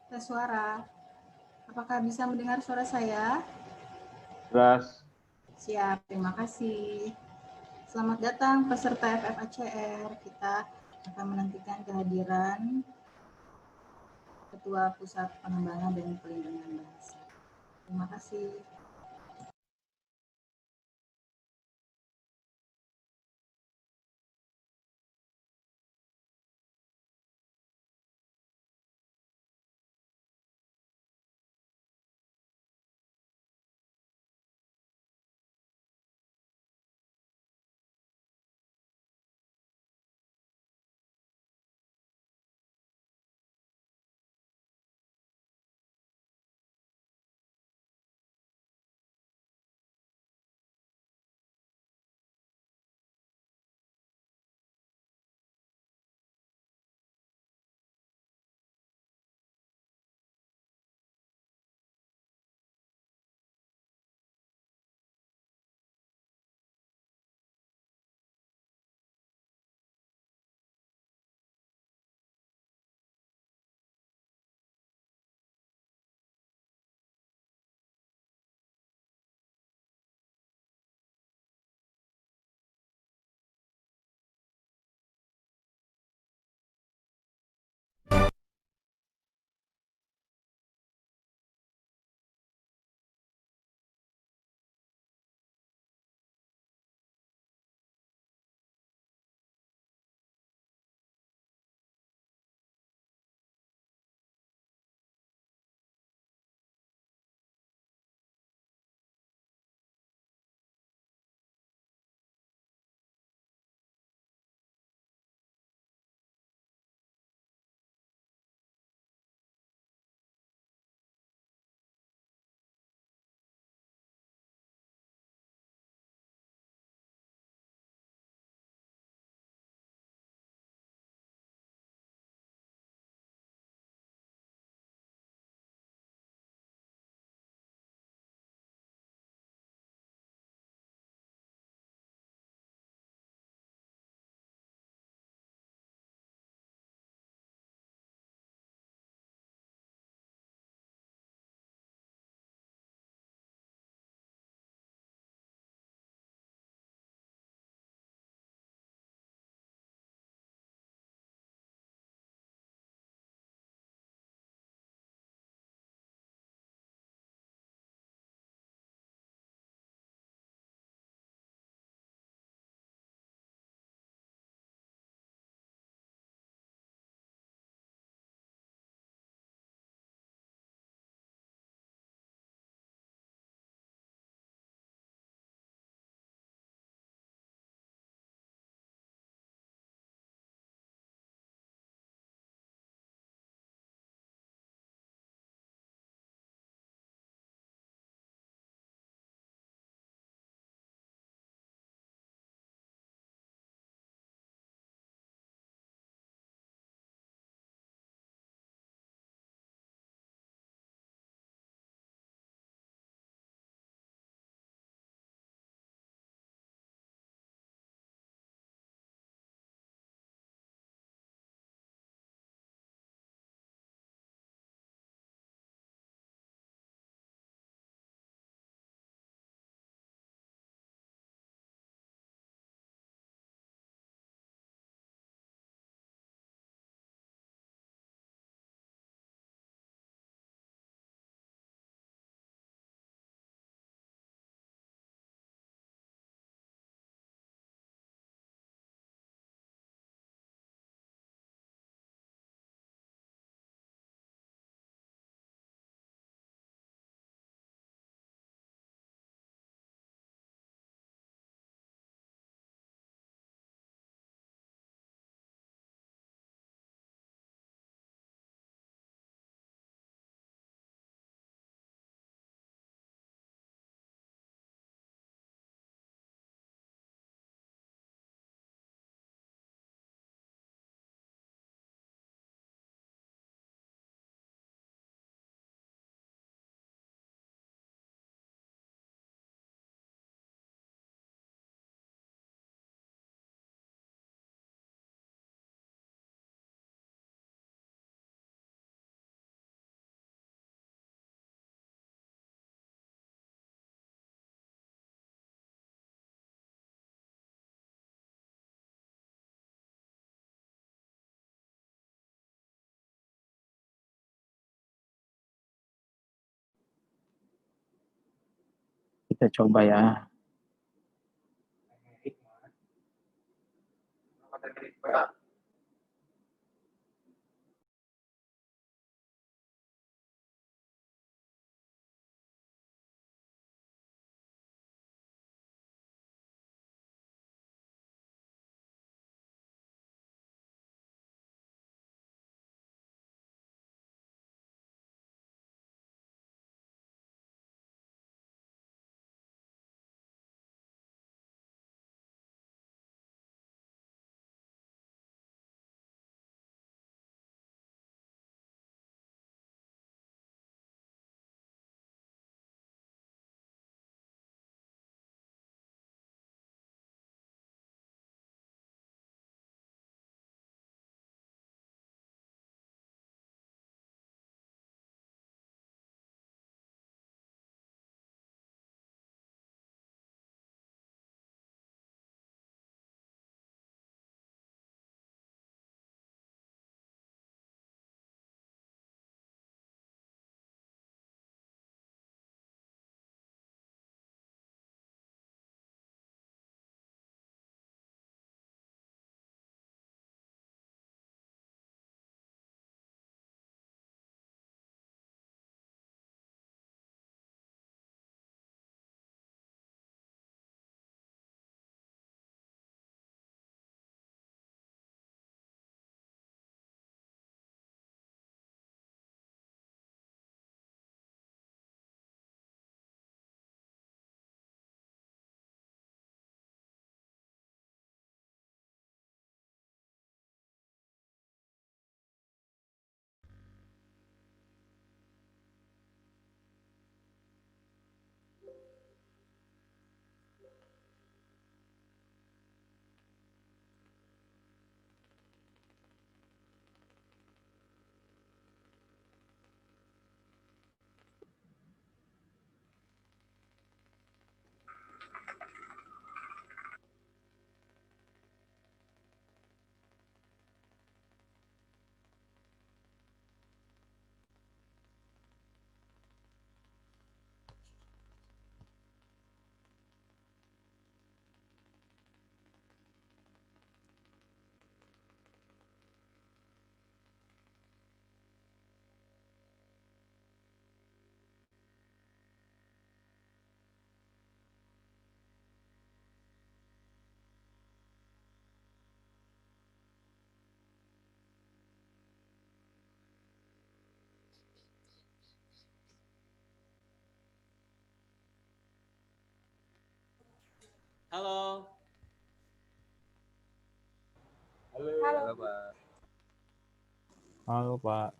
tes suara. Apakah bisa mendengar suara saya? Jelas. Siap, terima kasih. Selamat datang peserta FFACR. Kita akan menantikan kehadiran Ketua Pusat Pengembangan dan Pelindungan Bahasa. Terima kasih. Kita coba ya. Halo. Halo, Pak. Halo Pak.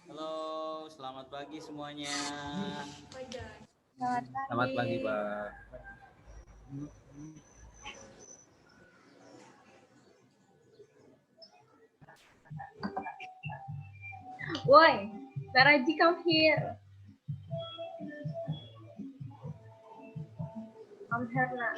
Halo, selamat pagi semuanya. Selamat pagi, Pak. Woi, Taraji, come here. Come here now.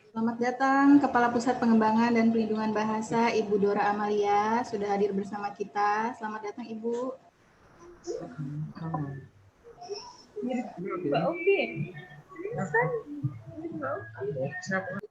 Selamat datang Kepala Pusat Pengembangan dan Pelindungan Bahasa Ibu Dora Amalia sudah hadir bersama kita. Selamat datang Ibu. Mbak Oki. Mbak Oki.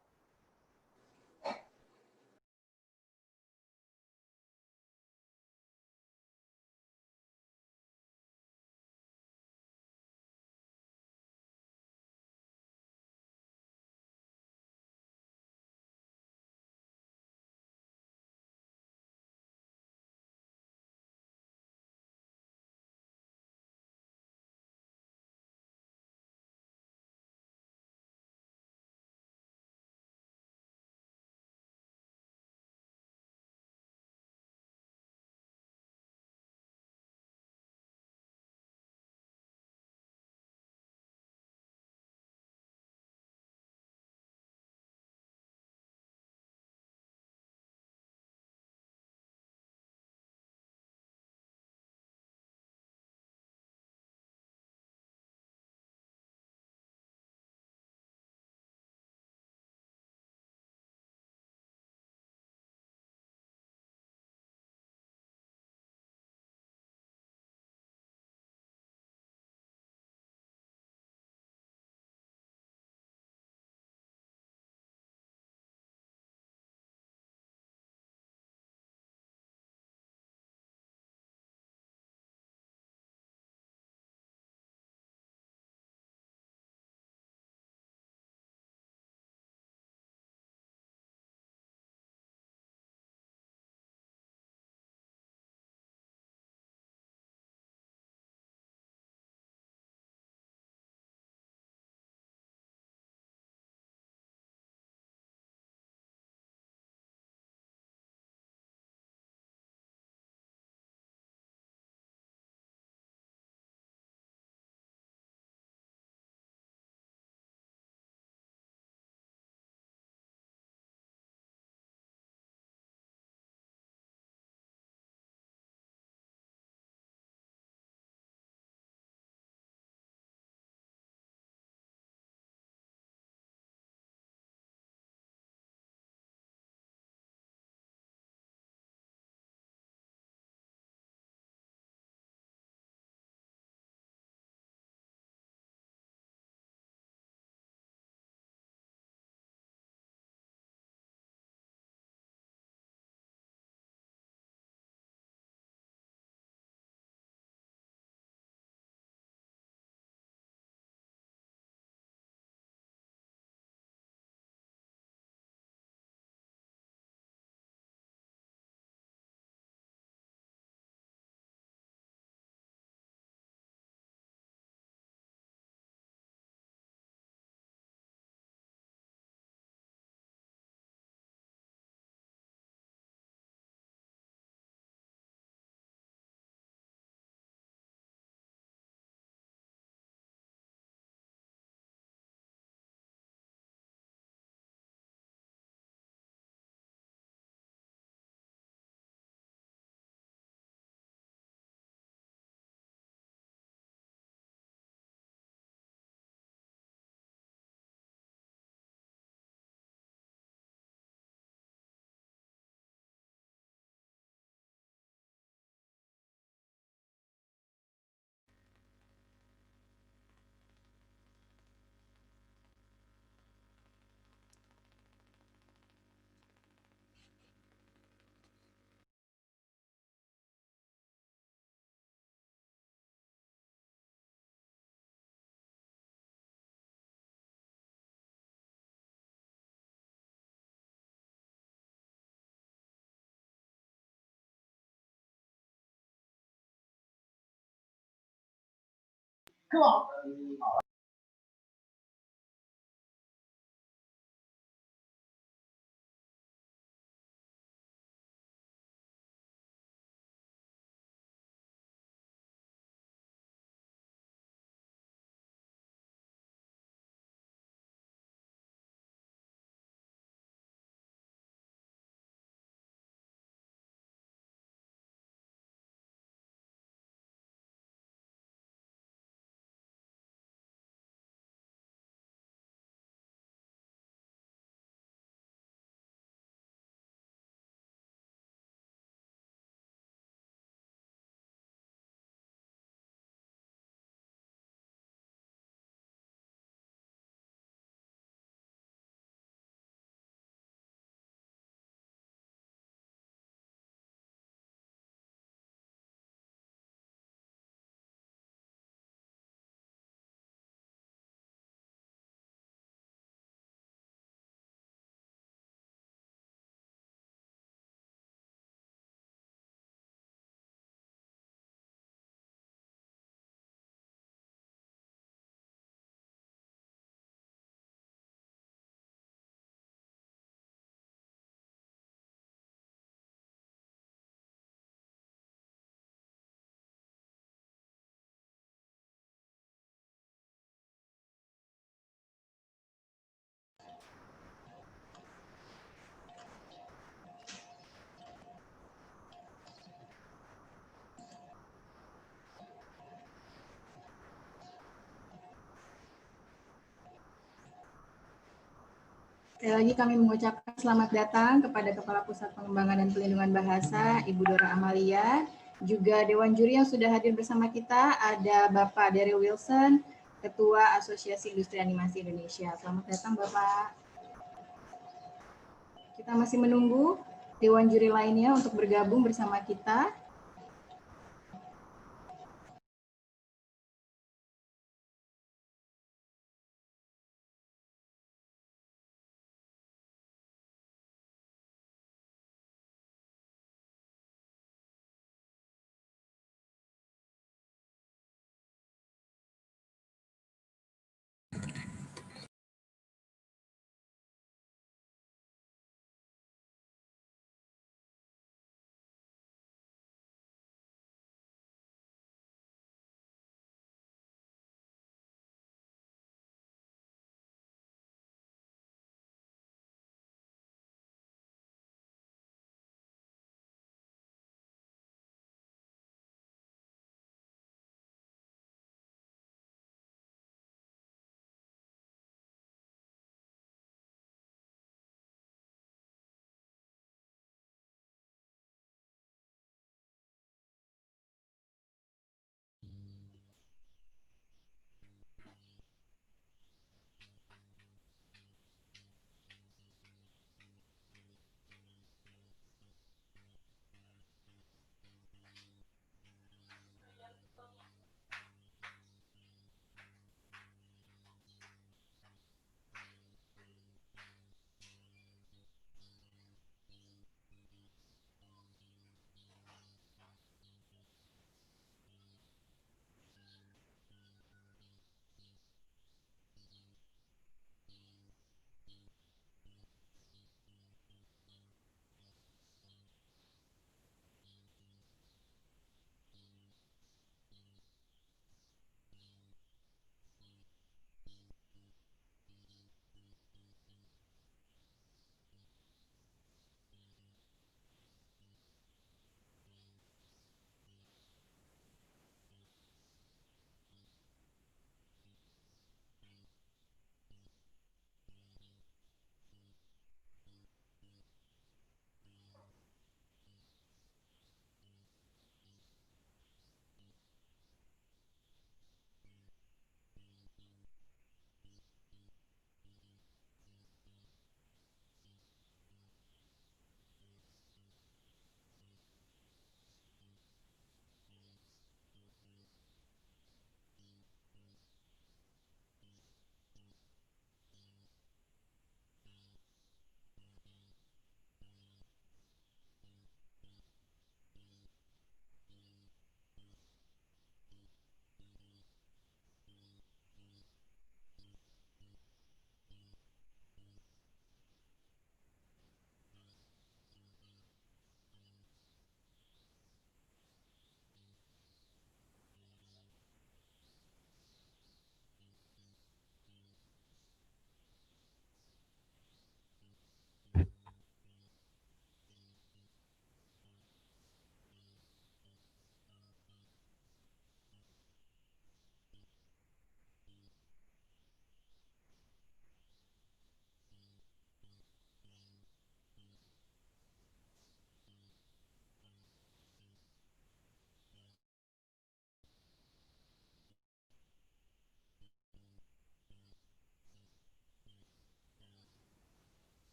Sekali lagi kami mengucapkan selamat datang kepada Kepala Pusat Pengembangan dan Pelindungan Bahasa, Ibu Dora Amalia. Juga Dewan Juri yang sudah hadir bersama kita, ada Bapak Daryl Wilson, Ketua Asosiasi Industri Animasi Indonesia. Selamat datang Bapak. Kita masih menunggu Dewan Juri lainnya untuk bergabung bersama kita.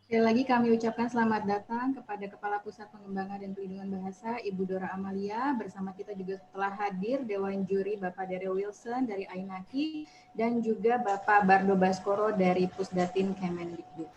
Sekali lagi kami ucapkan selamat datang kepada Kepala Pusat Pengembangan dan Pelindungan Bahasa, Ibu Dora Amalia. Bersama kita juga telah hadir Dewan Juri Bapak Daryl Wilson dari Ainaki dan juga Bapak Bardo Baskoro dari Pusdatin Kemendikbud.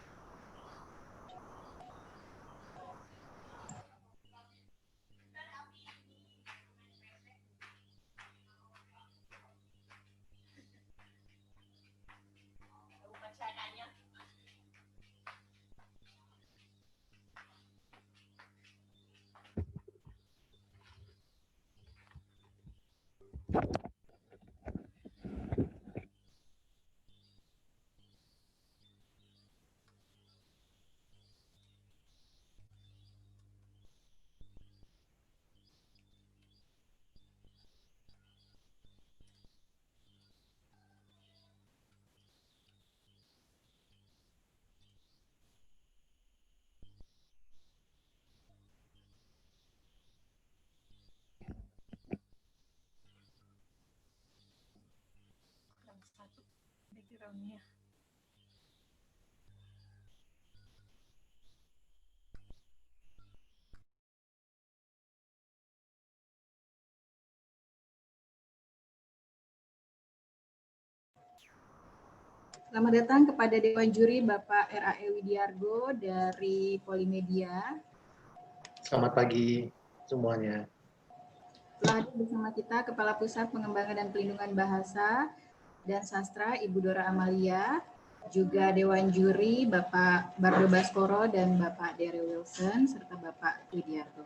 Selamat datang kepada Dewan Juri Bapak RAE Widiargo dari Polimedia. Selamat pagi semuanya. Telah hadir bersama kita Kepala Pusat Pengembangan dan Pelindungan Bahasa dan Sastra Ibu Dora Amalia, juga Dewan Juri Bapak Bardo Baskoro dan Bapak Daryl Wilson serta Bapak Widiargo.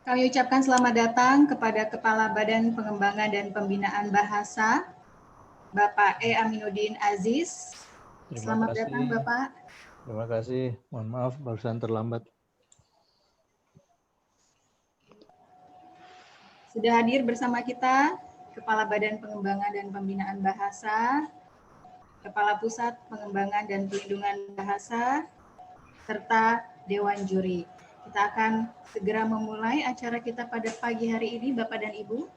Kami ucapkan selamat datang kepada Kepala Badan Pengembangan dan Pembinaan Bahasa, Bapak E. Aminuddin Aziz. Selamat datang, Bapak. Terima kasih. Mohon maaf barusan terlambat. Sudah hadir bersama kita Kepala Badan Pengembangan dan Pembinaan Bahasa, Kepala Pusat Pengembangan dan Pelindungan Bahasa, serta Dewan Juri. Kita akan segera memulai acara kita pada pagi hari ini, Bapak dan Ibu.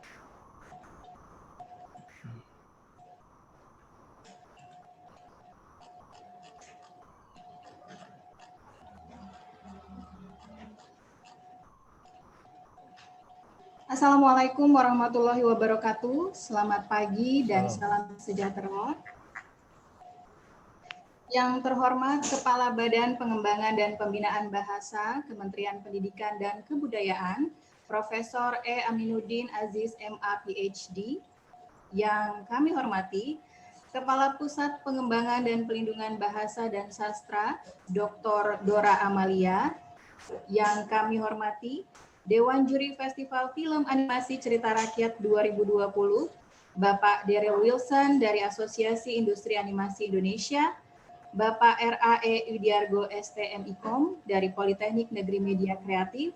Assalamualaikum warahmatullahi wabarakatuh. Selamat pagi dan salam sejahtera. Yang terhormat Kepala Badan Pengembangan dan Pembinaan Bahasa, Kementerian Pendidikan dan Kebudayaan, Profesor E. Aminuddin Aziz MA PhD. Yang kami hormati, Kepala Pusat Pengembangan dan Pelindungan Bahasa dan Sastra, Dr. Dora Amalia. Yang kami hormati, Dewan Juri Festival Film Animasi Cerita Rakyat 2020, Bapak Daryl Wilson dari Asosiasi Industri Animasi Indonesia, Bapak RAE Widiargo STMIKOM dari Politeknik Negeri Media Kreatif,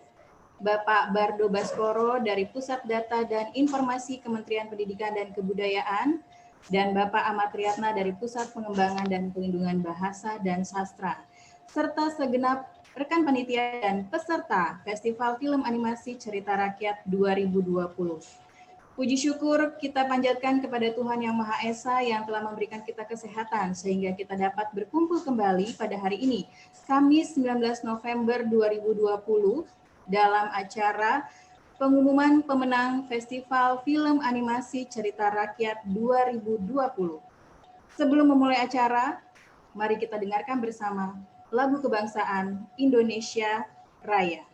Bapak Bardo Baskoro dari Pusat Data dan Informasi Kementerian Pendidikan dan Kebudayaan, dan Bapak Ahmad Riyatna dari Pusat Pengembangan dan Pelindungan Bahasa dan Sastra, serta segenap rekan panitia dan peserta Festival Film Animasi Cerita Rakyat 2020. Puji syukur kita panjatkan kepada Tuhan Yang Maha Esa yang telah memberikan kita kesehatan sehingga kita dapat berkumpul kembali pada hari ini, Kamis 19 November 2020, dalam acara pengumuman pemenang Festival Film Animasi Cerita Rakyat 2020. Sebelum memulai acara, mari kita dengarkan bersama lagu kebangsaan Indonesia Raya.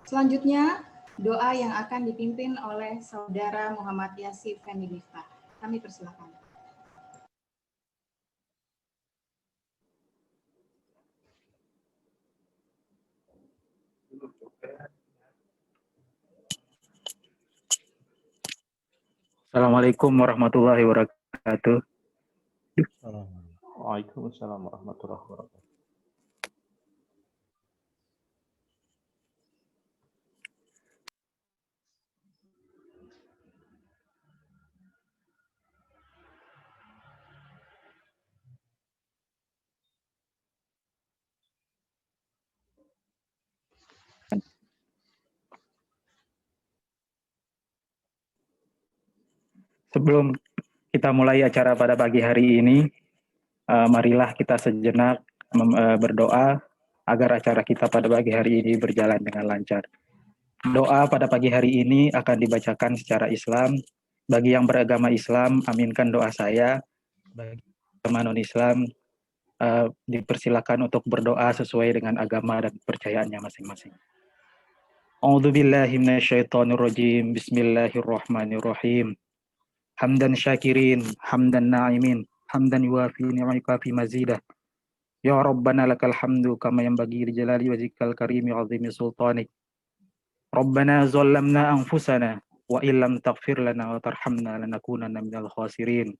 Selanjutnya, doa yang akan dipimpin oleh Saudara Muhammad Yasif Fendi Miftah. Kami persilakan. Assalamualaikum warahmatullahi wabarakatuh. Waalaikumsalam warahmatullahi wabarakatuh. Sebelum kita mulai acara pada pagi hari ini, marilah kita sejenak berdoa agar acara kita pada pagi hari ini berjalan dengan lancar. Doa pada pagi hari ini akan dibacakan secara Islam. Bagi yang beragama Islam, aminkan doa saya. Bagi agama non-Islam, dipersilakan untuk berdoa sesuai dengan agama dan kepercayaannya masing-masing. A'udzubillahi minasyaitonirrajim. Bismillahirrahmanirrahim. Hamdan syakirin, hamdan na'imin, hamdan yuafi ni'maka fi mazidah. Ya Rabbana lakal hamdu kama yanbaghi li jalali wajhikal karimi 'azimi sultanik. Rabbana zalamna anfusana wa illam taghfir lana wa tarhamna lanakunanna minal khasirin.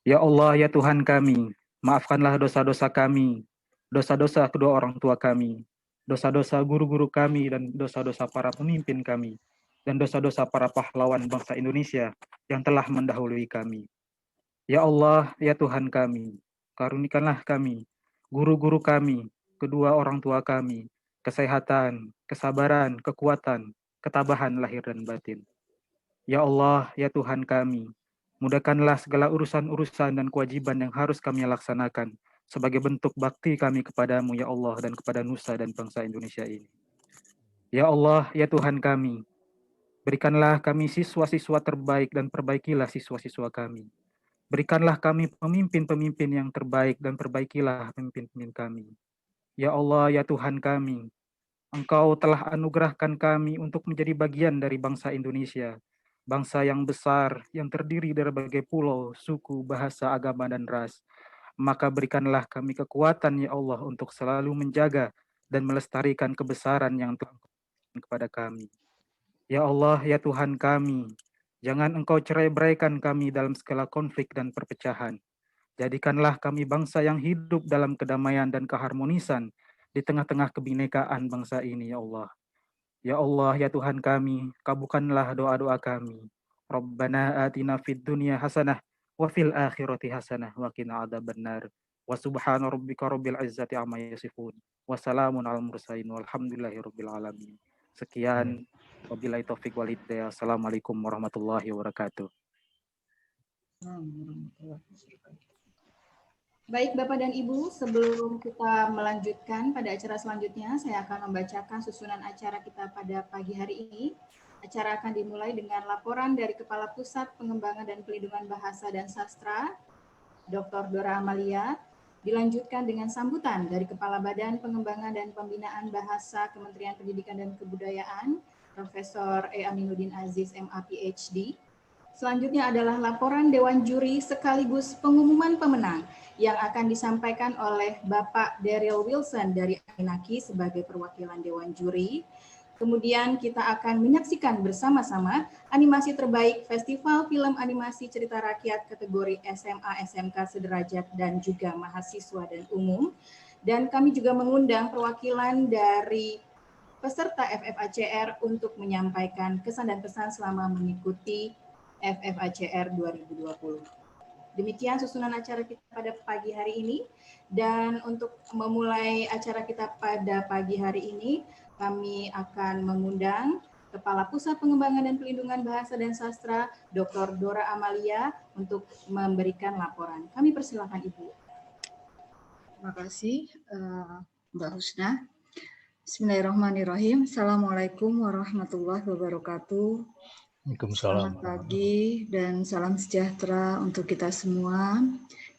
Ya Allah, ya Tuhan kami, maafkanlah dosa-dosa kami, dosa-dosa kedua orang tua kami, dosa-dosa guru-guru kami, dan dosa-dosa para pemimpin kami, dan dosa-dosa para pahlawan bangsa Indonesia yang telah mendahului kami. Ya Allah, ya Tuhan kami, karunikanlah kami, guru-guru kami, kedua orang tua kami, kesehatan, kesabaran, kekuatan, ketabahan lahir dan batin. Ya Allah, ya Tuhan kami, mudahkanlah segala urusan-urusan dan kewajiban yang harus kami laksanakan sebagai bentuk bakti kami kepadamu, ya Allah, dan kepada nusa dan bangsa Indonesia ini. Ya Allah, ya Tuhan kami, berikanlah kami siswa-siswa terbaik dan perbaikilah siswa-siswa kami. Berikanlah kami pemimpin-pemimpin yang terbaik dan perbaikilah pemimpin-pemimpin kami. Ya Allah, ya Tuhan kami, Engkau telah anugerahkan kami untuk menjadi bagian dari bangsa Indonesia. Bangsa yang besar, yang terdiri dari berbagai pulau, suku, bahasa, agama, dan ras. Maka berikanlah kami kekuatan, ya Allah, untuk selalu menjaga dan melestarikan kebesaran yang Tuhan berikan kepada kami. Ya Allah, ya Tuhan kami, jangan Engkau cerai-beraikan kami dalam segala konflik dan perpecahan. Jadikanlah kami bangsa yang hidup dalam kedamaian dan keharmonisan di tengah-tengah kebinekaan bangsa ini, ya Allah. Ya Allah, ya Tuhan kami, kabulkanlah doa-doa kami. Rabbana atina fid dunya hasanah wa fil akhirati hasanah wa qina adzabannar. Wa subhana rabbika rabbil izzati amma yasifun. Wa salamun alal mursalin walhamdulillahi rabbil alamin. Sekian, wabillahi taufik wal hidayah. Assalamualaikum warahmatullahi wabarakatuh. Baik Bapak dan Ibu, sebelum kita melanjutkan pada acara selanjutnya, saya akan membacakan susunan acara kita pada pagi hari ini. Acara akan dimulai dengan laporan dari Kepala Pusat Pengembangan dan Pelindungan Bahasa dan Sastra, Dr. Dora Amalia, dilanjutkan dengan sambutan dari Kepala Badan Pengembangan dan Pembinaan Bahasa Kementerian Pendidikan dan Kebudayaan, Profesor E. Aminuddin Aziz, MA PhD. Selanjutnya adalah laporan Dewan Juri sekaligus pengumuman pemenang yang akan disampaikan oleh Bapak Daryl Wilson dari Ainaki sebagai perwakilan Dewan Juri. Kemudian kita akan menyaksikan bersama-sama animasi terbaik Festival Film Animasi Cerita Rakyat kategori SMA, SMK sederajat dan juga mahasiswa dan umum. Dan kami juga mengundang perwakilan dari peserta FFACR untuk menyampaikan kesan dan pesan selama mengikuti FFACR 2020. Demikian susunan acara kita pada pagi hari ini. Dan untuk memulai acara kita pada pagi hari ini, kami akan mengundang Kepala Pusat Pengembangan dan Pelindungan Bahasa dan Sastra, Dr. Dora Amalia, untuk memberikan laporan. Kami persilakan Ibu. Terima kasih Mbak Husna. Bismillahirrahmanirrahim. Assalamualaikum warahmatullahi wabarakatuh. Waalaikumsalam. Selamat pagi dan salam sejahtera untuk kita semua.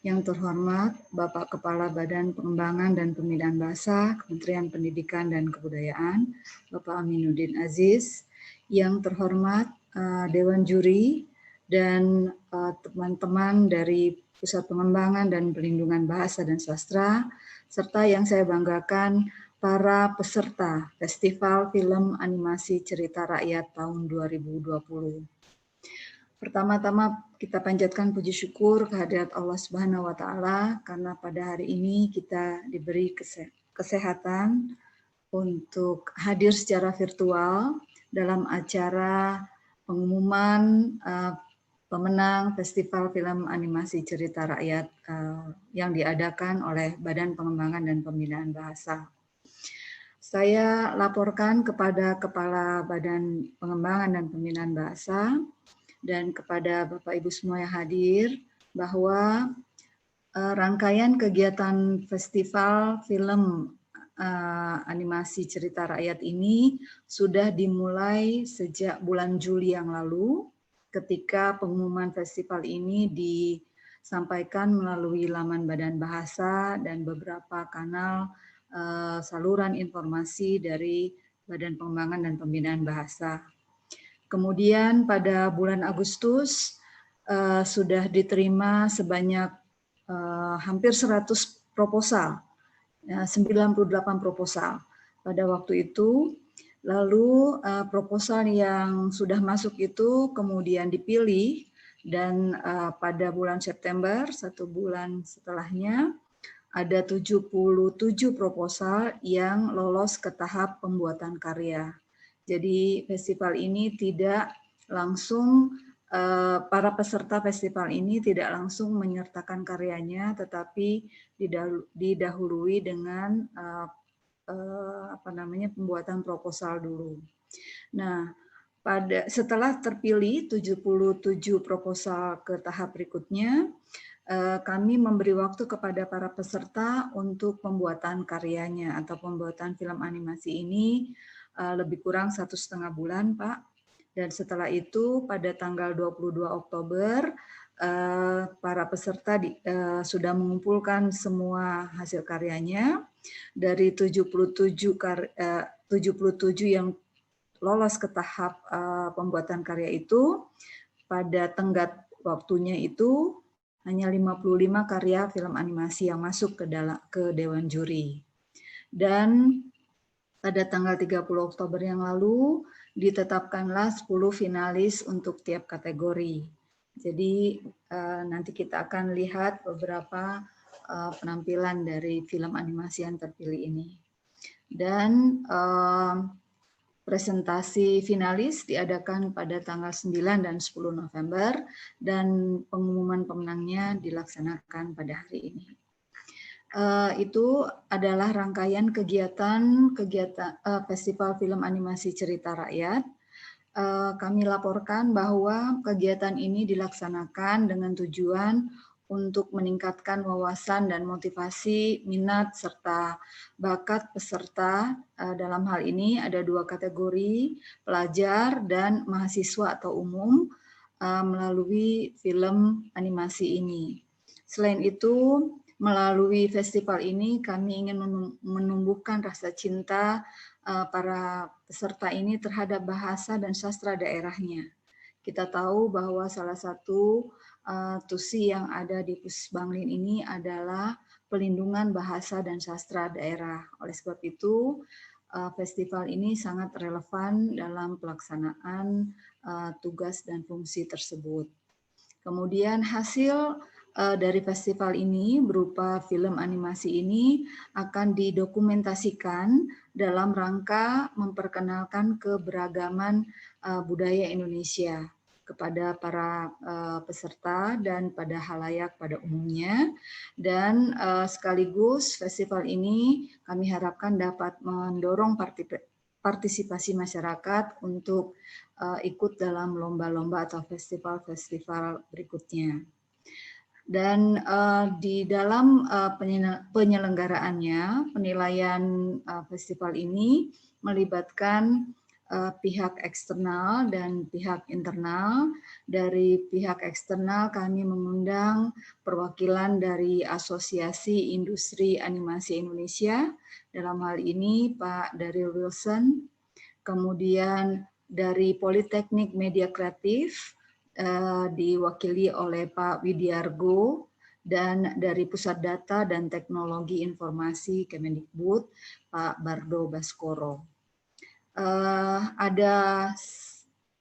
Yang terhormat Bapak Kepala Badan Pengembangan dan Pembinaan Bahasa Kementerian Pendidikan dan Kebudayaan, Bapak Aminuddin Aziz. Yang terhormat Dewan Juri dan teman-teman dari Pusat Pengembangan dan Pelindungan Bahasa dan Sastra, serta yang saya banggakan para peserta Festival Film Animasi Cerita Rakyat tahun 2020. Pertama-tama kita panjatkan puji syukur kehadirat Allah Subhanahu wa Ta'ala karena pada hari ini kita diberi kesehatan untuk hadir secara virtual dalam acara pengumuman pemenang Festival Film Animasi Cerita Rakyat yang diadakan oleh Badan Pengembangan dan Pembinaan Bahasa. Saya laporkan kepada Kepala Badan Pengembangan dan Pembinaan Bahasa dan kepada Bapak Ibu semua yang hadir bahwa rangkaian kegiatan Festival Film Animasi Cerita Rakyat ini sudah dimulai sejak bulan Juli yang lalu ketika pengumuman festival ini disampaikan melalui laman Badan Bahasa dan beberapa kanal saluran informasi dari Badan Pengembangan dan Pembinaan Bahasa. Kemudian pada bulan Agustus sudah diterima sebanyak hampir 100 proposal, 98 proposal pada waktu itu. Lalu proposal yang sudah masuk itu kemudian dipilih dan pada bulan September, 1 bulan setelahnya, ada 77 proposal yang lolos ke tahap pembuatan karya. Jadi festival ini tidak langsung, para peserta festival ini tidak langsung menyertakan karyanya, tetapi didahului dengan pembuatan proposal dulu. Nah, setelah terpilih 77 proposal ke tahap berikutnya, kami memberi waktu kepada para peserta untuk pembuatan karyanya atau pembuatan film animasi ini lebih kurang 1,5 bulan, Pak. Dan setelah itu pada tanggal 22 Oktober para peserta sudah mengumpulkan semua hasil karyanya. Dari 77 yang lolos ke tahap pembuatan karya itu, pada tenggat waktunya itu hanya 55 karya film animasi yang masuk ke Dewan Juri. Dan pada tanggal 30 Oktober yang lalu ditetapkanlah 10 finalis untuk tiap kategori. Jadi nanti kita akan lihat beberapa penampilan dari film animasi yang terpilih ini. Dan presentasi finalis diadakan pada tanggal 9 dan 10 November dan pengumuman pemenangnya dilaksanakan pada hari ini. Itu adalah rangkaian kegiatan Festival Film Animasi Cerita Rakyat. Kami laporkan bahwa kegiatan ini dilaksanakan dengan tujuan untuk meningkatkan wawasan dan motivasi minat serta bakat peserta. Dalam hal ini ada 2 kategori, pelajar dan mahasiswa atau umum, melalui film animasi ini. Selain itu, melalui festival ini kami ingin menumbuhkan rasa cinta para peserta ini terhadap bahasa dan sastra daerahnya. Kita tahu bahwa salah satu tusi yang ada di Pusbanglin ini adalah pelindungan bahasa dan sastra daerah. Oleh sebab itu, festival ini sangat relevan dalam pelaksanaan tugas dan fungsi tersebut. Kemudian hasil dari festival ini berupa film animasi ini akan didokumentasikan dalam rangka memperkenalkan keberagaman budaya Indonesia kepada para peserta dan pada halayak pada umumnya. Dan sekaligus festival ini kami harapkan dapat mendorong partisipasi masyarakat untuk ikut dalam lomba-lomba atau festival-festival berikutnya. Dan di dalam penyelenggaraannya, penilaian festival ini melibatkan pihak eksternal dan pihak internal. Dari pihak eksternal kami mengundang perwakilan dari Asosiasi Industri Animasi Indonesia, dalam hal ini Pak Daryl Wilson, kemudian dari Politeknik Media Kreatif, diwakili oleh Pak Widiargo, dan dari Pusat Data dan Teknologi Informasi Kemendikbud, Pak Bardo Baskoro. Ada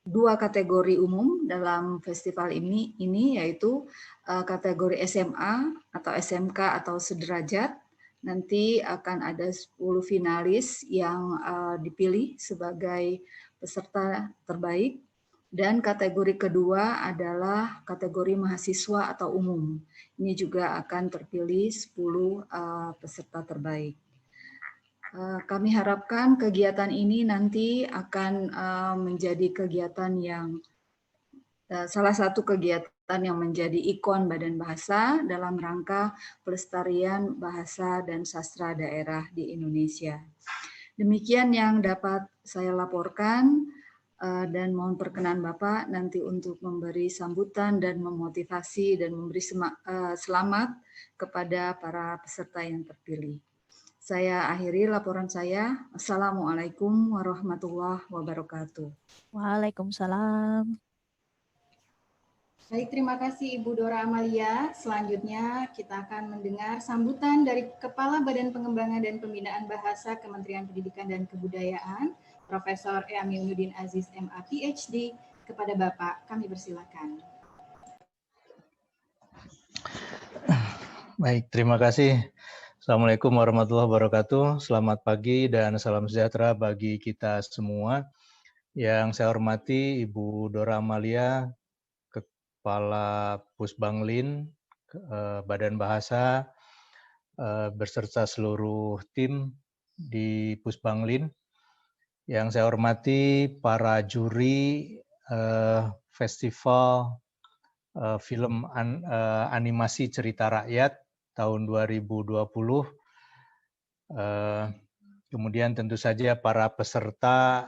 2 kategori umum dalam festival ini yaitu kategori SMA atau SMK atau sederajat. Nanti akan ada 10 finalis yang dipilih sebagai peserta terbaik. Dan kategori kedua adalah kategori mahasiswa atau umum. Ini juga akan terpilih 10 peserta terbaik. Kami harapkan kegiatan ini nanti akan menjadi kegiatan yang salah satu kegiatan yang menjadi ikon Badan Bahasa dalam rangka pelestarian bahasa dan sastra daerah di Indonesia. Demikian yang dapat saya laporkan dan mohon perkenan Bapak nanti untuk memberi sambutan dan memotivasi dan memberi selamat kepada para peserta yang terpilih. Saya akhiri laporan saya. Assalamualaikum warahmatullahi wabarakatuh. Waalaikumsalam. Baik, terima kasih Ibu Dora Amalia. Selanjutnya kita akan mendengar sambutan dari Kepala Badan Pengembangan dan Pembinaan Bahasa Kementerian Pendidikan dan Kebudayaan, Profesor E. Aminuddin Aziz MA PhD. Kepada Bapak, kami persilakan. Baik, terima kasih. Assalamualaikum warahmatullahi wabarakatuh. Selamat pagi dan salam sejahtera bagi kita semua. Yang saya hormati Ibu Dora Amalia, Kepala Pusbanglin, Badan Bahasa, beserta seluruh tim di Pusbanglin. Yang saya hormati para juri Festival Film Animasi Cerita Rakyat tahun 2020. Kemudian tentu saja para peserta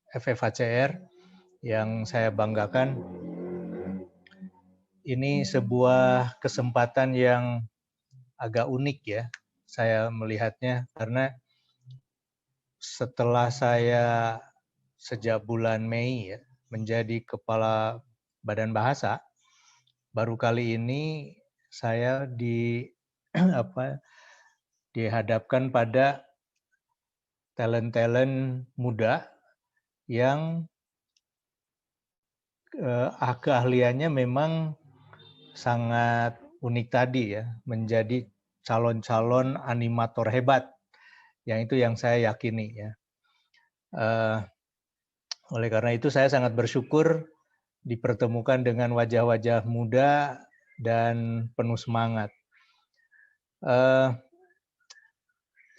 FFHCR yang saya banggakan. Ini sebuah kesempatan yang agak unik ya, saya melihatnya, karena setelah saya sejak bulan Mei ya, menjadi Kepala Badan Bahasa, baru kali ini saya dihadapkan pada talent-talent muda yang keahliannya memang sangat unik tadi ya, menjadi calon-calon animator hebat. Yang itu yang saya yakini ya. Oleh karena itu saya sangat bersyukur dipertemukan dengan wajah-wajah muda dan penuh semangat.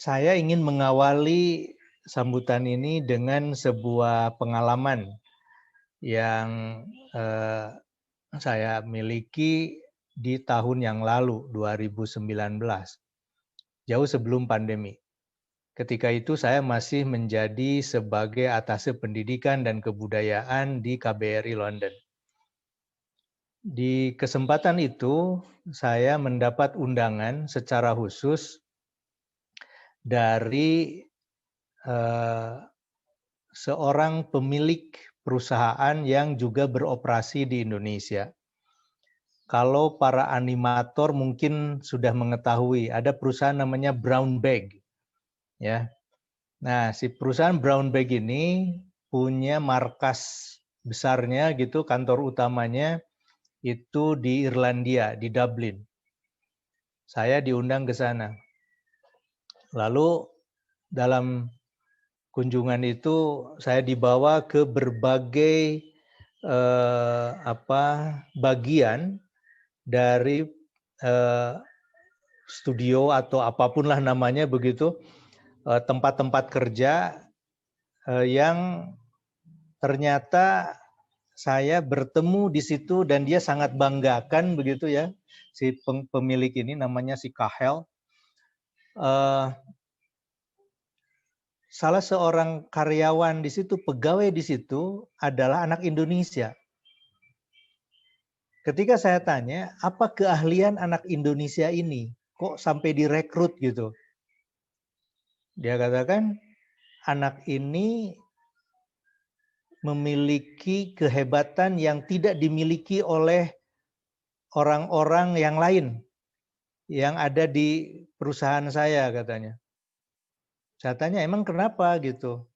Saya ingin mengawali sambutan ini dengan sebuah pengalaman yang saya miliki di tahun yang lalu, 2019, jauh sebelum pandemi. Ketika itu saya masih menjadi sebagai atase pendidikan dan kebudayaan di KBRI London. Di kesempatan itu, saya mendapat undangan secara khusus dari seorang pemilik perusahaan yang juga beroperasi di Indonesia. Kalau para animator mungkin sudah mengetahui, ada perusahaan namanya Brown Bag. Ya. Nah, si perusahaan Brown Bag ini punya markas besarnya gitu, kantor utamanya itu di Irlandia, di Dublin. Saya diundang ke sana. Lalu dalam kunjungan itu saya dibawa ke berbagai bagian dari studio atau apapun lah namanya begitu, tempat-tempat kerja yang ternyata saya bertemu di situ dan dia sangat banggakan begitu ya, si pemilik ini namanya si Kahel. Salah seorang karyawan di situ, pegawai di situ adalah anak Indonesia. Ketika saya tanya, apa keahlian anak Indonesia ini? Kok sampai direkrut gitu? Dia katakan, anak ini memiliki kehebatan yang tidak dimiliki oleh orang-orang yang lain yang ada di perusahaan saya, katanya. Saya tanya, emang kenapa gitu?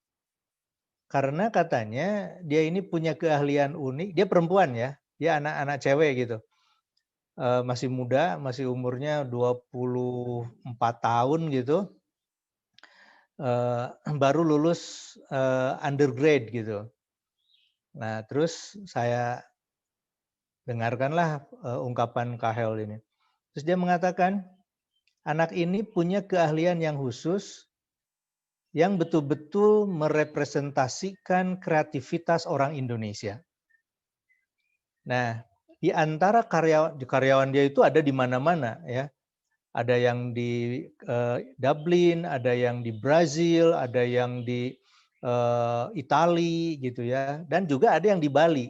Karena katanya dia ini punya keahlian unik, dia perempuan ya, dia anak-anak cewek gitu. Masih muda, masih umurnya 24 tahun gitu. Baru lulus undergrad gitu. Nah, terus saya dengarkanlah ungkapan Kahel ini. Terus dia mengatakan, anak ini punya keahlian yang khusus yang betul-betul merepresentasikan kreativitas orang Indonesia. Nah, di antara karyawan dia itu ada di mana-mana ya. Ada yang di Dublin, ada yang di Brazil, ada yang di Itali gitu ya, dan juga ada yang di Bali.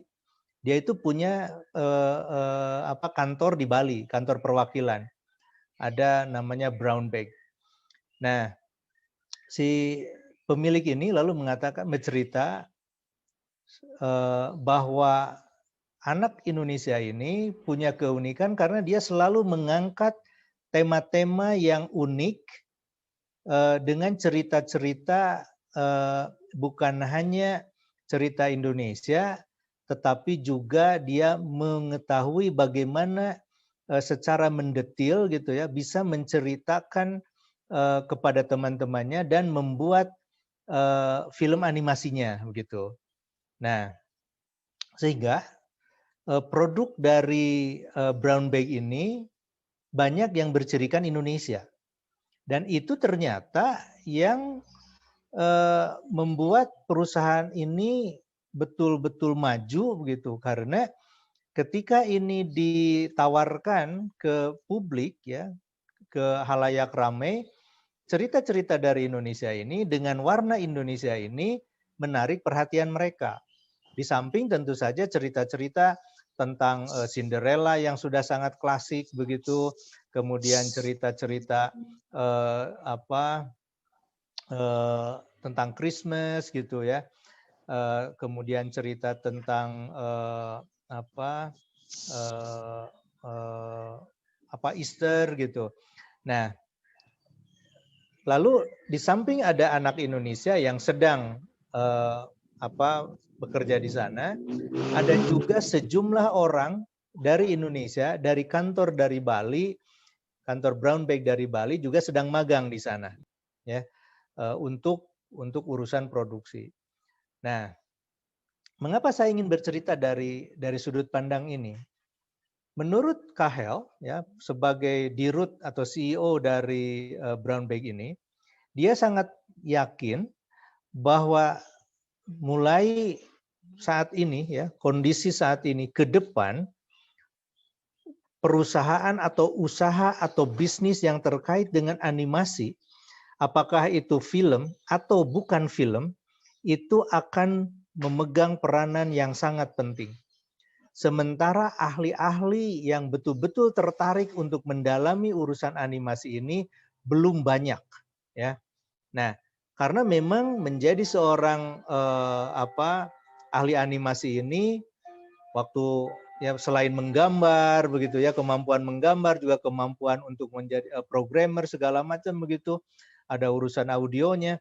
Dia itu punya kantor di Bali, kantor perwakilan. Ada namanya Brown Bag. Nah, si pemilik ini lalu bercerita bahwa anak Indonesia ini punya keunikan karena dia selalu mengangkat tema-tema yang unik dengan cerita-cerita bukan hanya cerita Indonesia, tetapi juga dia mengetahui bagaimana secara mendetil gitu ya bisa menceritakan kepada teman-temannya dan membuat film animasinya begitu. Nah, sehingga produk dari Brown Bag ini banyak yang bercirikan Indonesia. Dan itu ternyata yang membuat perusahaan ini betul-betul maju begitu, karena ketika ini ditawarkan ke publik ya, ke halayak ramai, cerita-cerita dari Indonesia ini dengan warna Indonesia ini menarik perhatian mereka. Di samping tentu saja cerita-cerita tentang Cinderella yang sudah sangat klasik begitu, kemudian cerita-cerita tentang Christmas gitu ya, kemudian cerita tentang Easter gitu. Nah, lalu di samping ada anak Indonesia yang sedang bekerja di sana, ada juga sejumlah orang dari Indonesia, dari kantor dari Bali, kantor Brown Bag dari Bali juga sedang magang di sana, ya, untuk urusan produksi. Nah, mengapa saya ingin bercerita dari sudut pandang ini? Menurut Kahel, ya, sebagai dirut atau CEO dari Brown Bag ini, dia sangat yakin bahwa mulai saat ini ya, kondisi saat ini ke depan perusahaan atau usaha atau bisnis yang terkait dengan animasi, apakah itu film atau bukan film, itu akan memegang peranan yang sangat penting. Sementara ahli-ahli yang betul-betul tertarik untuk mendalami urusan animasi ini belum banyak, ya. Nah, karena memang menjadi seorang ahli animasi ini, waktu ya selain menggambar begitu ya, kemampuan menggambar juga kemampuan untuk menjadi programmer segala macam begitu, ada urusan audionya.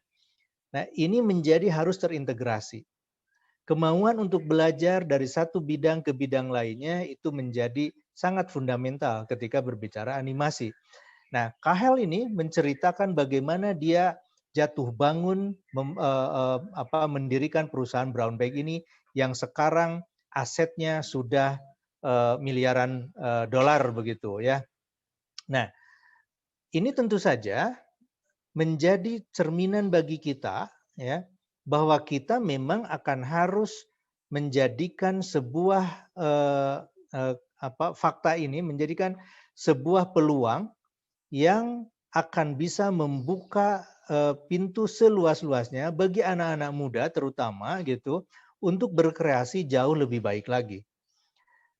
Nah, ini menjadi harus terintegrasi. Kemauan untuk belajar dari satu bidang ke bidang lainnya itu menjadi sangat fundamental ketika berbicara animasi. Nah, Kahel ini menceritakan bagaimana dia jatuh bangun mendirikan perusahaan Brown Bag ini yang sekarang asetnya sudah miliaran dolar begitu ya. Nah, ini tentu saja menjadi cerminan bagi kita ya, bahwa kita memang akan harus menjadikan sebuah fakta ini menjadikan sebuah peluang yang akan bisa membuka pintu seluas-luasnya bagi anak-anak muda terutama gitu untuk berkreasi jauh lebih baik lagi.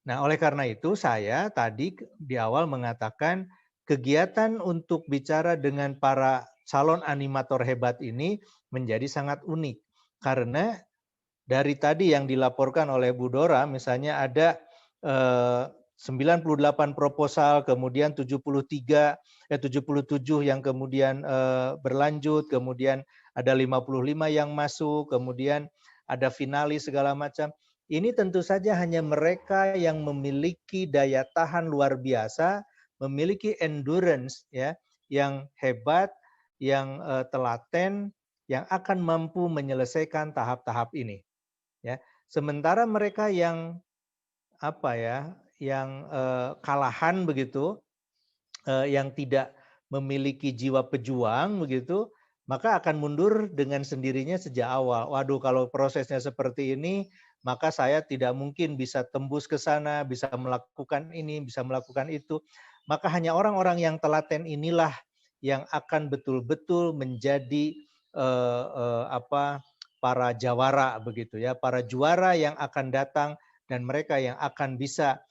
Nah, oleh karena itu saya tadi di awal mengatakan kegiatan untuk bicara dengan para calon animator hebat ini menjadi sangat unik. Karena dari tadi yang dilaporkan oleh Bu Dora, misalnya ada 98 proposal, kemudian 77 yang kemudian berlanjut, kemudian ada 55 yang masuk, kemudian ada finalis segala macam. Ini tentu saja hanya mereka yang memiliki daya tahan luar biasa, memiliki endurance ya, yang hebat, yang telaten, yang akan mampu menyelesaikan tahap-tahap ini. Ya, sementara mereka yang kalahan begitu, yang tidak memiliki jiwa pejuang begitu, maka akan mundur dengan sendirinya sejak awal. Waduh, kalau prosesnya seperti ini, maka saya tidak mungkin bisa tembus ke sana, bisa melakukan ini, bisa melakukan itu. Maka hanya orang-orang yang telaten inilah yang akan betul-betul menjadi para jawara begitu ya, para juara yang akan datang dan mereka yang akan bisa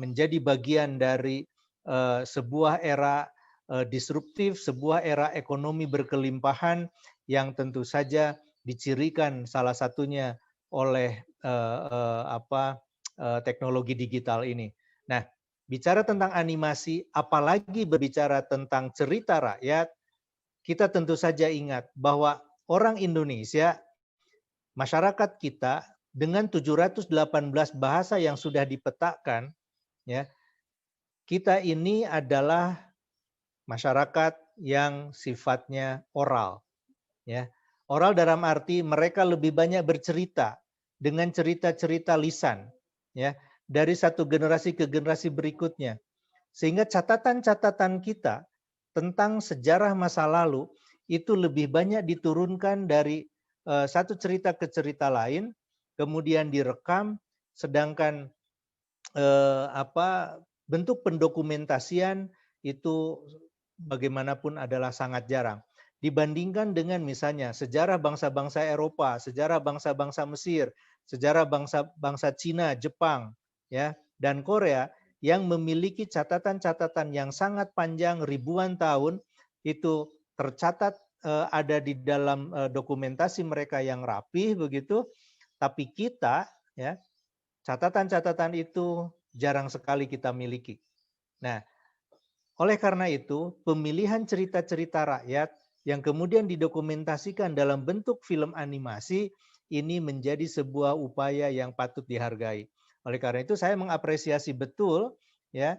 menjadi bagian dari sebuah era disruptif, sebuah era ekonomi berkelimpahan yang tentu saja dicirikan salah satunya oleh teknologi digital ini. Nah, bicara tentang animasi, apalagi berbicara tentang cerita rakyat, kita tentu saja ingat bahwa orang Indonesia, masyarakat kita dengan 718 bahasa yang sudah dipetakan, ya, kita ini adalah masyarakat yang sifatnya oral, ya. Oral dalam arti mereka lebih banyak bercerita dengan cerita-cerita lisan, ya, dari satu generasi ke generasi berikutnya. Sehingga catatan-catatan kita tentang sejarah masa lalu itu lebih banyak diturunkan dari satu cerita ke cerita lain, kemudian direkam, sedangkan bentuk pendokumentasian itu bagaimanapun adalah sangat jarang. Dibandingkan dengan misalnya sejarah bangsa-bangsa Eropa, sejarah bangsa-bangsa Mesir, sejarah bangsa-bangsa Cina, Jepang, ya, dan Korea yang memiliki catatan-catatan yang sangat panjang ribuan tahun, itu tercatat ada di dalam dokumentasi mereka yang rapih begitu, tapi kita, ya, catatan-catatan itu jarang sekali kita miliki. Nah, oleh karena itu, pemilihan cerita-cerita rakyat yang kemudian didokumentasikan dalam bentuk film animasi ini menjadi sebuah upaya yang patut dihargai. Oleh karena itu, saya mengapresiasi betul ya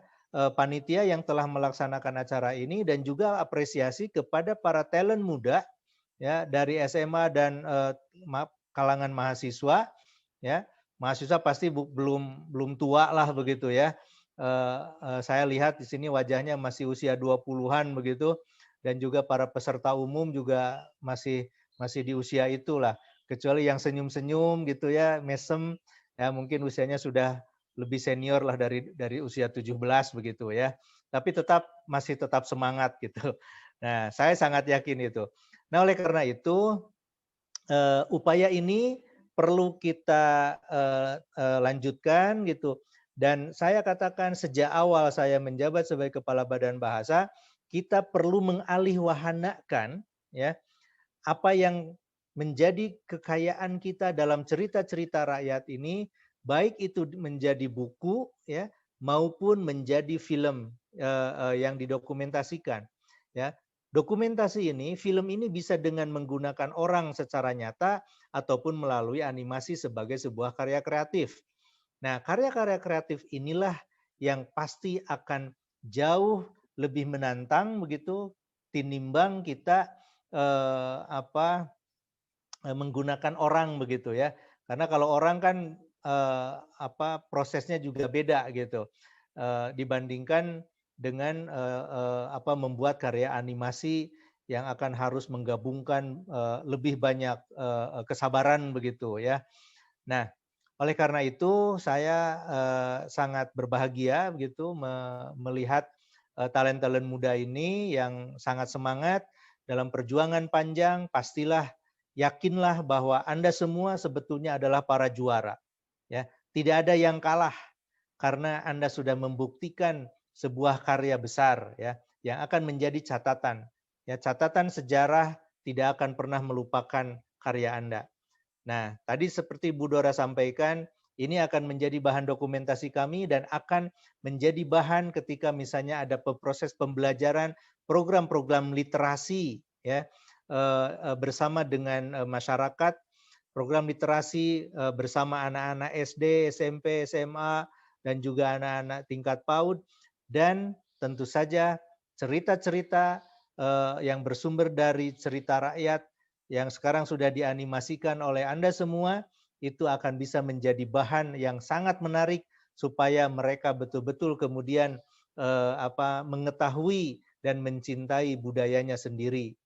panitia yang telah melaksanakan acara ini dan juga apresiasi kepada para talent muda ya dari SMA dan kalangan mahasiswa ya. Mahasiswa pasti belum tua lah begitu ya. Saya lihat di sini wajahnya masih usia 20-an begitu, dan juga para peserta umum juga masih di usia itulah, kecuali yang senyum-senyum gitu ya, mesem ya, mungkin usianya sudah lebih senior lah dari usia 17 begitu ya, tapi masih tetap semangat gitu. Nah, saya sangat yakin itu. Nah, oleh karena itu upaya ini perlu kita lanjutkan gitu. Dan saya katakan sejak awal saya menjabat sebagai Kepala Badan Bahasa, kita perlu mengalihwahanakan ya apa yang menjadi kekayaan kita dalam cerita-cerita rakyat ini, baik itu menjadi buku ya maupun menjadi film yang didokumentasikan ya. Dokumentasi ini, film ini bisa dengan menggunakan orang secara nyata ataupun melalui animasi sebagai sebuah karya kreatif. Nah, karya-karya kreatif inilah yang pasti akan jauh lebih menantang begitu tinimbang kita menggunakan orang begitu ya. Karena kalau orang kan prosesnya juga beda gitu. Dibandingkan dengan membuat karya animasi yang akan harus menggabungkan lebih banyak kesabaran begitu ya. Nah, oleh karena itu saya sangat berbahagia begitu melihat talent-talent muda ini yang sangat semangat dalam perjuangan panjang. Pastilah yakinlah bahwa Anda semua sebetulnya adalah para juara. Ya, tidak ada yang kalah karena Anda sudah membuktikan sebuah karya besar ya yang akan menjadi catatan. Ya, catatan sejarah tidak akan pernah melupakan karya Anda. Nah, tadi seperti Bu Dora sampaikan, ini akan menjadi bahan dokumentasi kami dan akan menjadi bahan ketika misalnya ada proses pembelajaran program-program literasi ya bersama dengan masyarakat, program literasi bersama anak-anak SD, SMP, SMA dan juga anak-anak tingkat PAUD, dan tentu saja cerita-cerita yang bersumber dari cerita rakyat yang sekarang sudah dianimasikan oleh Anda semua, itu akan bisa menjadi bahan yang sangat menarik supaya mereka betul-betul kemudian mengetahui dan mencintai budayanya sendiri.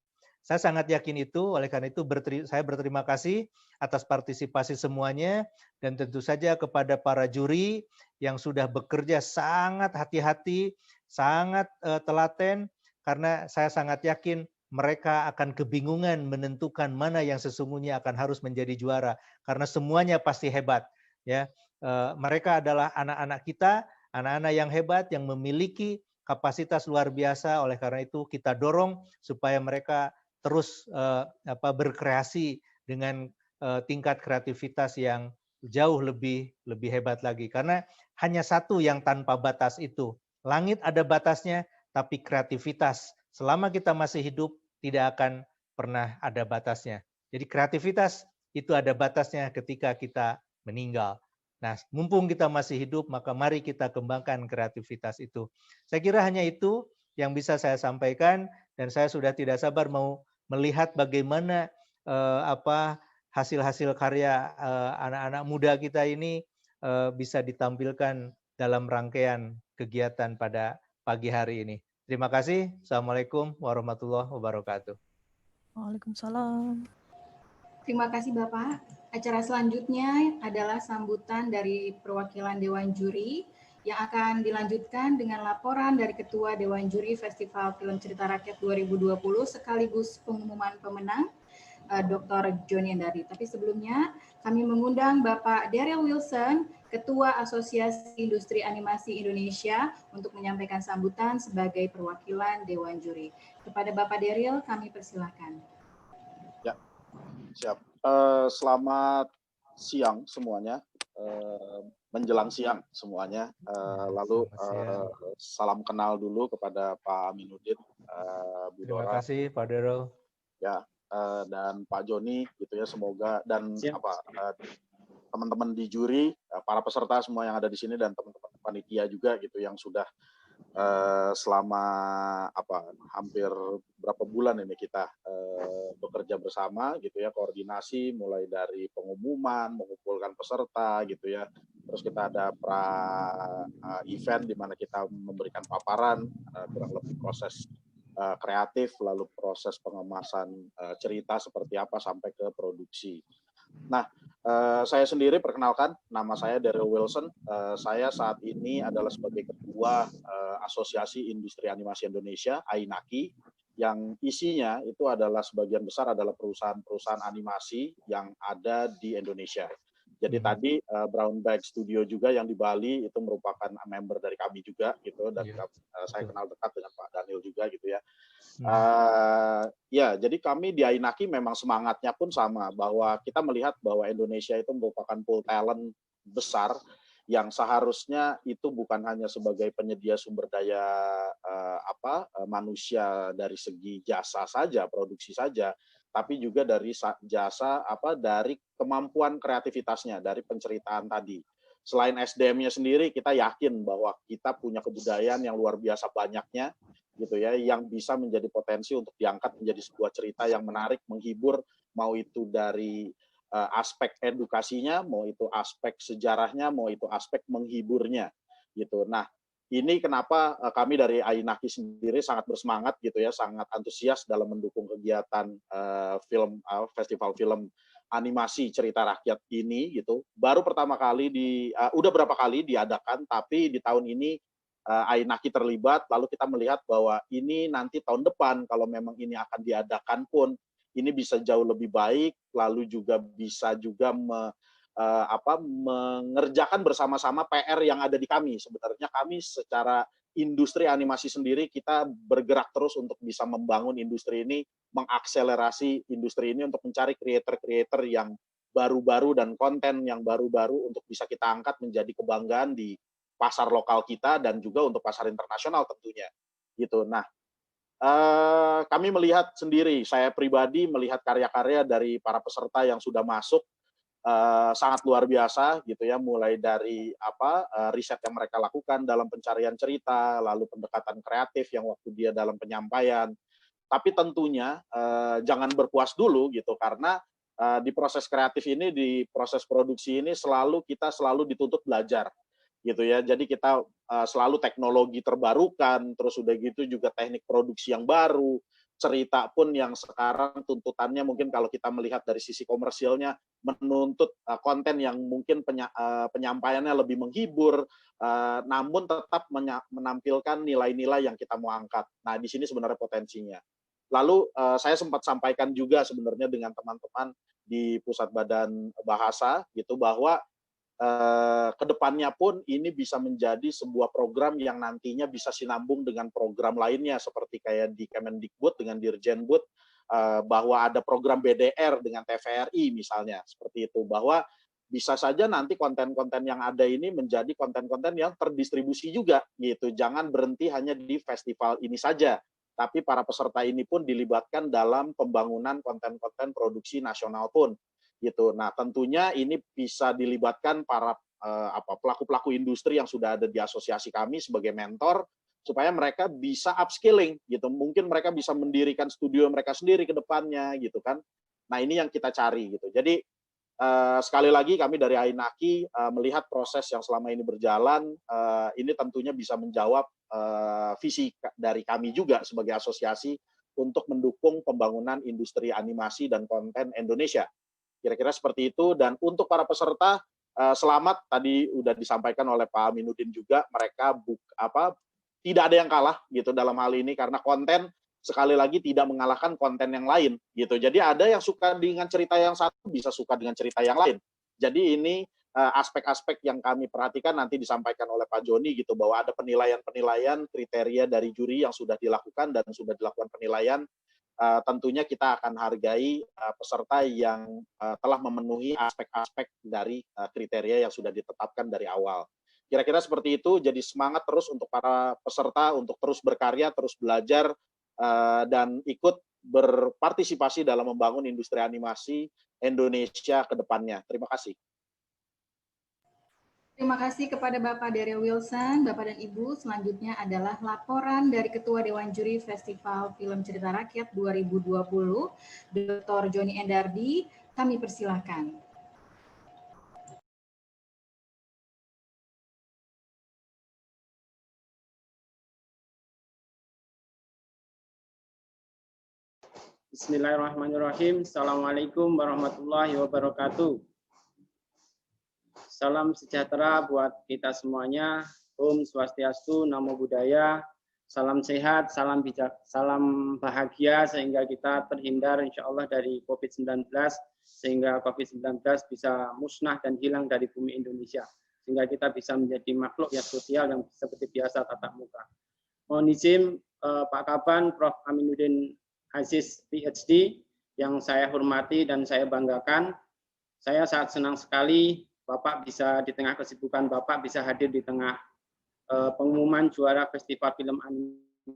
Saya sangat yakin itu, oleh karena itu saya berterima kasih atas partisipasi semuanya, dan tentu saja kepada para juri yang sudah bekerja sangat hati-hati, sangat telaten, karena saya sangat yakin mereka akan kebingungan menentukan mana yang sesungguhnya akan harus menjadi juara, karena semuanya pasti hebat. Ya, mereka adalah anak-anak kita, anak-anak yang hebat, yang memiliki kapasitas luar biasa. Oleh karena itu kita dorong supaya mereka terus berkreasi dengan tingkat kreativitas yang jauh lebih hebat lagi. Karena hanya satu yang tanpa batas itu. Langit ada batasnya, tapi kreativitas selama kita masih hidup tidak akan pernah ada batasnya. Jadi kreativitas itu ada batasnya ketika kita meninggal. Nah, mumpung kita masih hidup, maka mari kita kembangkan kreativitas itu. Saya kira hanya itu yang bisa saya sampaikan, dan saya sudah tidak sabar mau melihat bagaimana hasil-hasil karya anak-anak muda kita ini bisa ditampilkan dalam rangkaian kegiatan pada pagi hari ini. Terima kasih. Assalamualaikum warahmatullahi wabarakatuh. Waalaikumsalam. Terima kasih Bapak. Acara selanjutnya adalah sambutan dari perwakilan Dewan Juri yang akan dilanjutkan dengan laporan dari Ketua Dewan Juri Festival Film Cerita Rakyat 2020 sekaligus pengumuman pemenang, Dr. Joni Andari. Tapi sebelumnya kami mengundang Bapak Daryl Wilson, Ketua Asosiasi Industri Animasi Indonesia, untuk menyampaikan sambutan sebagai perwakilan Dewan Juri. Kepada Bapak Daryl kami persilahkan. Ya, siap. Selamat siang semuanya, menjelang siang semuanya. Lalu salam kenal dulu kepada Pak Aminuddin, Bu Dora. Terima kasih Pak Daryl. Ya, dan Pak Joni, gitu ya. Semoga dan teman-teman di juri, para peserta semua yang ada di sini, dan teman-teman panitia juga gitu yang sudah selama hampir berapa bulan ini kita bekerja bersama gitu ya, koordinasi mulai dari pengumuman, mengumpulkan peserta gitu ya, terus kita ada event di mana kita memberikan paparan kurang lebih proses kreatif, lalu proses pengemasan cerita seperti apa sampai ke produksi. Nah, saya sendiri perkenalkan, nama saya Daryl Wilson. Saya saat ini adalah sebagai Ketua Asosiasi Industri Animasi Indonesia, AINAKI, yang isinya itu adalah sebagian besar adalah perusahaan-perusahaan animasi yang ada di Indonesia. Jadi tadi Brown Bag Studio juga yang di Bali itu merupakan member dari kami juga gitu, dan saya kenal dekat dengan Pak Daniel juga gitu ya. Ya, jadi kami di AINAKI memang semangatnya pun sama, bahwa kita melihat bahwa Indonesia itu merupakan pool talent besar yang seharusnya itu bukan hanya sebagai penyedia sumber daya manusia dari segi jasa saja, produksi saja, tapi juga dari jasa dari kemampuan kreativitasnya, dari penceritaan tadi. Selain SDM-nya sendiri, kita yakin bahwa kita punya kebudayaan yang luar biasa banyaknya gitu ya, yang bisa menjadi potensi untuk diangkat menjadi sebuah cerita yang menarik, menghibur, mau itu dari aspek edukasinya, mau itu aspek sejarahnya, mau itu aspek menghiburnya gitu. Nah, ini kenapa kami dari AINAKI sendiri sangat bersemangat gitu ya, sangat antusias dalam mendukung kegiatan festival film animasi cerita rakyat ini gitu. Baru pertama kali udah berapa kali diadakan, tapi di tahun ini AINAKI terlibat, lalu kita melihat bahwa ini nanti tahun depan kalau memang ini akan diadakan pun ini bisa jauh lebih baik, lalu juga bisa juga mengerjakan bersama-sama PR yang ada di kami. Sebenarnya kami secara industri animasi sendiri kita bergerak terus untuk bisa membangun industri ini, mengakselerasi industri ini untuk mencari creator-creator yang baru-baru dan konten yang baru-baru untuk bisa kita angkat menjadi kebanggaan di pasar lokal kita dan juga untuk pasar internasional tentunya. Gitu. Nah, kami melihat sendiri, saya pribadi melihat karya-karya dari para peserta yang sudah masuk sangat luar biasa gitu ya, mulai dari riset yang mereka lakukan dalam pencarian cerita, lalu pendekatan kreatif yang waktu dia dalam penyampaian. Tapi tentunya jangan berpuas dulu gitu, karena di proses kreatif ini, di proses produksi ini kita selalu dituntut belajar gitu ya. Jadi kita selalu teknologi terbarukan, terus udah gitu juga teknik produksi yang baru, cerita pun yang sekarang tuntutannya mungkin kalau kita melihat dari sisi komersialnya menuntut konten yang mungkin penyampaiannya lebih menghibur, namun tetap menampilkan nilai-nilai yang kita mau angkat. Nah, di sini sebenarnya potensinya. Lalu saya sempat sampaikan juga sebenarnya dengan teman-teman di Pusat Badan Bahasa gitu bahwa kedepannya pun ini bisa menjadi sebuah program yang nantinya bisa sinambung dengan program lainnya seperti kayak di Kemendikbud dengan Dirjenbud, bahwa ada program BDR dengan TVRI misalnya seperti itu, bahwa bisa saja nanti konten-konten yang ada ini menjadi konten-konten yang terdistribusi juga gitu, jangan berhenti hanya di festival ini saja, tapi para peserta ini pun dilibatkan dalam pembangunan konten-konten produksi nasional pun gitu. Nah, tentunya ini bisa dilibatkan para pelaku-pelaku industri yang sudah ada di asosiasi kami sebagai mentor supaya mereka bisa upskilling gitu. Mungkin mereka bisa mendirikan studio mereka sendiri ke depannya gitu kan. Nah, ini yang kita cari gitu. Jadi sekali lagi kami dari Ainaki melihat proses yang selama ini berjalan, ini tentunya bisa menjawab visi dari kami juga sebagai asosiasi untuk mendukung pembangunan industri animasi dan konten Indonesia. Kira-kira seperti itu. Dan untuk para peserta, selamat, tadi udah disampaikan oleh Pak Aminuddin juga, mereka tidak ada yang kalah gitu dalam hal ini, karena konten sekali lagi tidak mengalahkan konten yang lain gitu. Jadi ada yang suka dengan cerita yang satu bisa suka dengan cerita yang lain. Jadi ini aspek-aspek yang kami perhatikan nanti disampaikan oleh Pak Joni gitu, bahwa ada penilaian-penilaian kriteria dari juri yang sudah dilakukan dan sudah dilakukan penilaian. Tentunya kita akan hargai peserta yang telah memenuhi aspek-aspek dari kriteria yang sudah ditetapkan dari awal. Kira-kira seperti itu, jadi semangat terus untuk para peserta untuk terus berkarya, terus belajar, dan ikut berpartisipasi dalam membangun industri animasi Indonesia ke depannya. Terima kasih. Terima kasih kepada Bapak Daryl Wilson, Bapak dan Ibu. Selanjutnya adalah laporan dari Ketua Dewan Juri Festival Film Cerita Rakyat 2020, Dr. Joni Endardi. Kami persilahkan. Bismillahirrahmanirrahim. Assalamualaikum warahmatullahi wabarakatuh. Salam sejahtera buat kita semuanya. Om Swastiastu, Namo Buddhaya. Salam sehat, salam bijak, salam bahagia sehingga kita terhindar insya Allah dari COVID-19, sehingga COVID-19 bisa musnah dan hilang dari bumi Indonesia, sehingga kita bisa menjadi makhluk yang sosial yang seperti biasa tatap muka. Mohon izin Pak Kaban, Prof. Aminuddin Aziz PhD yang saya hormati dan saya banggakan. Saya sangat senang sekali Bapak bisa di tengah kesibukan Bapak bisa hadir di tengah pengumuman juara Festival Film Animasi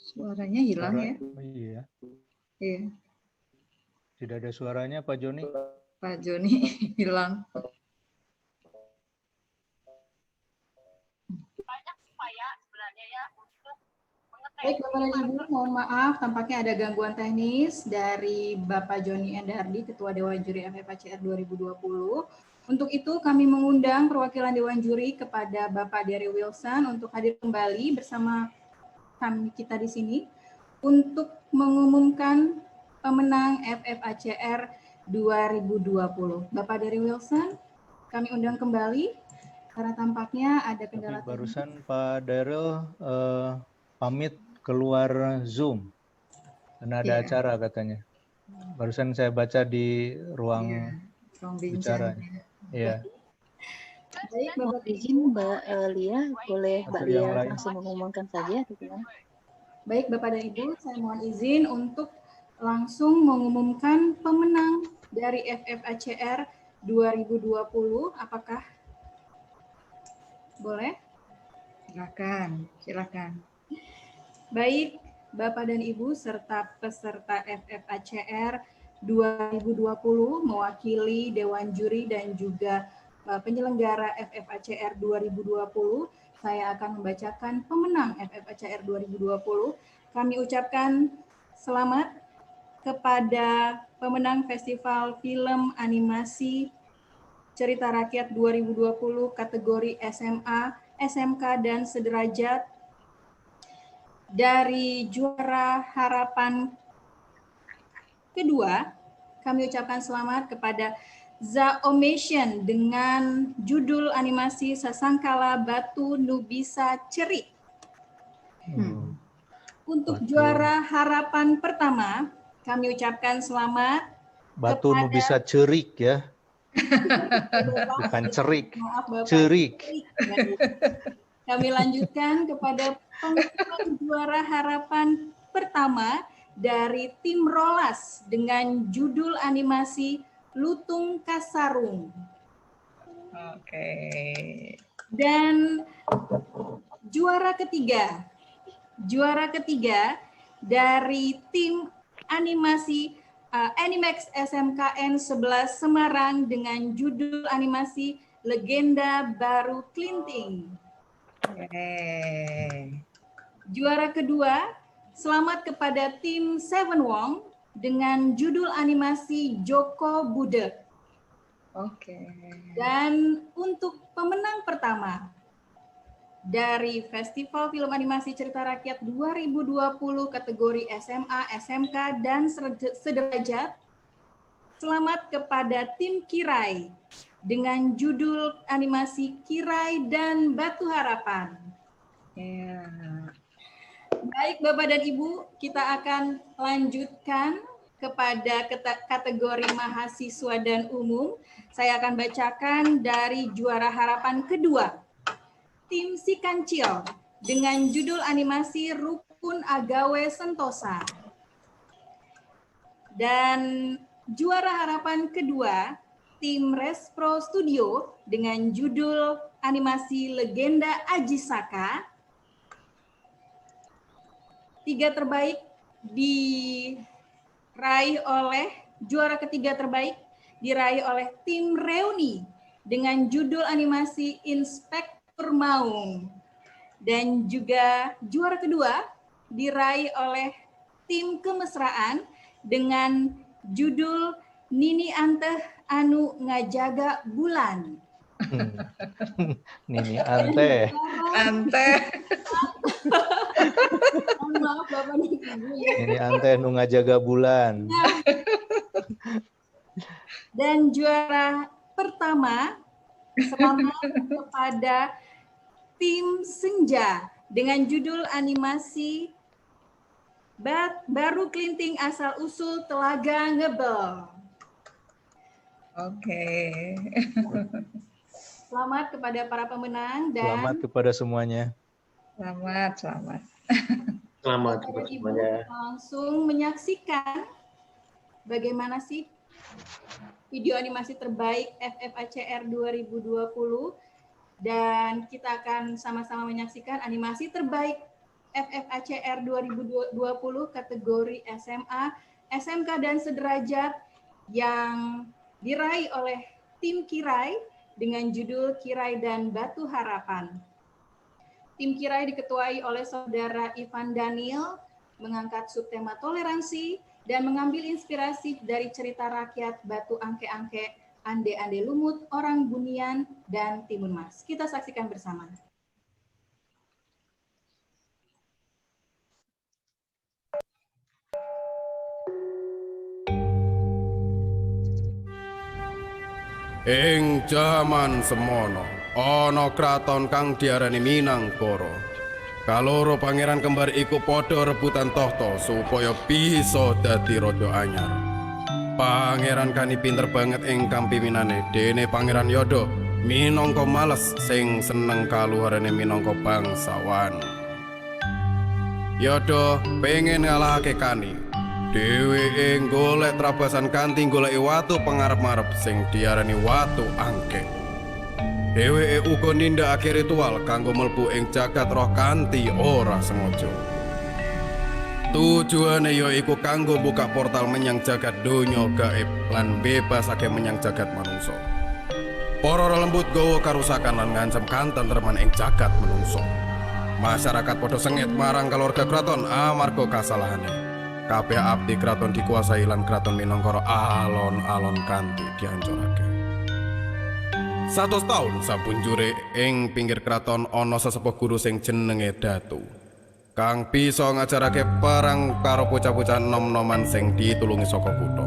Suaranya hilang ya? Iya. Iya. Tidak ada suaranya Pak Joni. Pak Joni hilang. Baik, Bapak dan Ibu, mohon maaf, tampaknya ada gangguan teknis dari Bapak Joni Endardi, Ketua Dewan Juri FFACR 2020. Untuk itu, kami mengundang perwakilan Dewan Juri kepada Bapak Daryl Wilson untuk hadir kembali bersama kami kita di sini untuk mengumumkan pemenang FFACR 2020. Bapak Daryl Wilson, kami undang kembali karena tampaknya ada kendala. Tapi barusan Pak Daryl pamit keluar Zoom karena ada acara katanya. Barusan saya baca di ruang bicara. Iya. Baik, Bapak izin Mbak Lia, boleh Mbak Lia langsung mengumumkan saja atau gimana? Baik Bapak dan Ibu, saya mohon izin untuk langsung mengumumkan pemenang dari FFACR 2020. Apakah boleh? Silakan. Baik, Bapak dan Ibu serta peserta FFACR 2020 mewakili Dewan Juri dan juga penyelenggara FFACR 2020, saya akan membacakan pemenang FFACR 2020. Kami ucapkan selamat kepada pemenang Festival Film Animasi Cerita Rakyat 2020 kategori SMA, SMK, dan sederajat. Dari juara harapan kedua, kami ucapkan selamat kepada Zaomation dengan judul animasi Sasangkala Batu Nubisa Cerik. Untuk juara harapan pertama, kami ucapkan selamat Batu kepada Nubisa Cerik ya. Bukan cerik. Maaf, Bapak. Cerik. Kami lanjutkan kepada pemenang juara harapan pertama dari tim Rolas dengan judul animasi Lutung Kasarung. Oke. Dan juara ketiga dari tim animasi Animax SMKN 11 Semarang dengan judul animasi Legenda Baru Klinting. Juara kedua, selamat kepada tim Seven Wong dengan judul animasi Joko Budek. Oke. Dan untuk pemenang pertama dari Festival Film Animasi Cerita Rakyat 2020 kategori SMA, SMK, dan sederajat, selamat kepada tim Kirai dengan judul animasi Kirai dan Batu Harapan. Baik Bapak dan Ibu, kita akan lanjutkan kepada kategori mahasiswa dan umum. Saya akan bacakan dari juara harapan kedua, tim Si Kancil dengan judul animasi Rukun Agawe Sentosa. Dan juara harapan kedua, tim Respro Studio dengan judul animasi Legenda Ajisaka. Tiga terbaik diraih oleh juara ketiga terbaik diraih oleh tim Reuni dengan judul animasi Inspektur Maung. Dan juga juara kedua diraih oleh tim Kemesraan dengan judul Nini Anteh Anu Ngajaga Bulan. Nini Ante. Maaf Bapak dan Ibu ya. Nini Ante Anu Ngajaga Bulan. Dan juara pertama, selamat kepada tim Senja dengan judul animasi Baru Klinting Asal Usul Telaga Ngebel. Oke. Selamat kepada para pemenang dan Selamat kepada semuanya. Selamat. Selamat Bapak kepada dan Ibu semuanya. langsung menyaksikan bagaimana sih video animasi terbaik FFACR 2020, dan kita akan sama-sama menyaksikan animasi terbaik FFACR 2020 kategori SMA, SMK, dan sederajat yang diraih oleh tim Kirai dengan judul Kirai dan Batu Harapan. Tim Kirai diketuai oleh Saudara Ivan Daniel, mengangkat subtema toleransi dan mengambil inspirasi dari cerita rakyat Batu Angke-Angke, Ande-Ande Lumut, Orang Bunian, dan Timun Mas. Kita saksikan bersama. Ing jaman semono ana kraton kang diarani Minangkara. Kaloro pangeran kembar iku padha rebutan tahta supaya bisa dadi raja anyar. Pangeran kani pinter banget ing kampiminane, dene Pangeran Yada minangka males sing seneng kaluharane minangka bangsawan. Yodo pengen ngalahake Kani. Dheweke golek trabasan kanthi golek watu pangarep-arep sing diarani watu angke. Dheweke uga nindakake ritual kanggo mlebu ing jagat roh kanthi ora sengaja. Tujuane yaiku kanggo buka portal menyang jagat donya gaib lan bebasake menyang jagat manungsa. Para lembut gawa karusakan lan ngancem kantentreman ing jagat manungsa. Masyarakat padha sengit marang keluarga kraton amarga kasalahane. Kabeh abdi kraton dikuasai lan kraton minangka alon-alon kanthi dihancurake. 100 taun sapunjure ing pinggir kraton ana sesepuh guru sing jenenge Datu. Kang bisa ngajarake perang karo bocah-bocah nom-noman sing ditulungi saka kutha.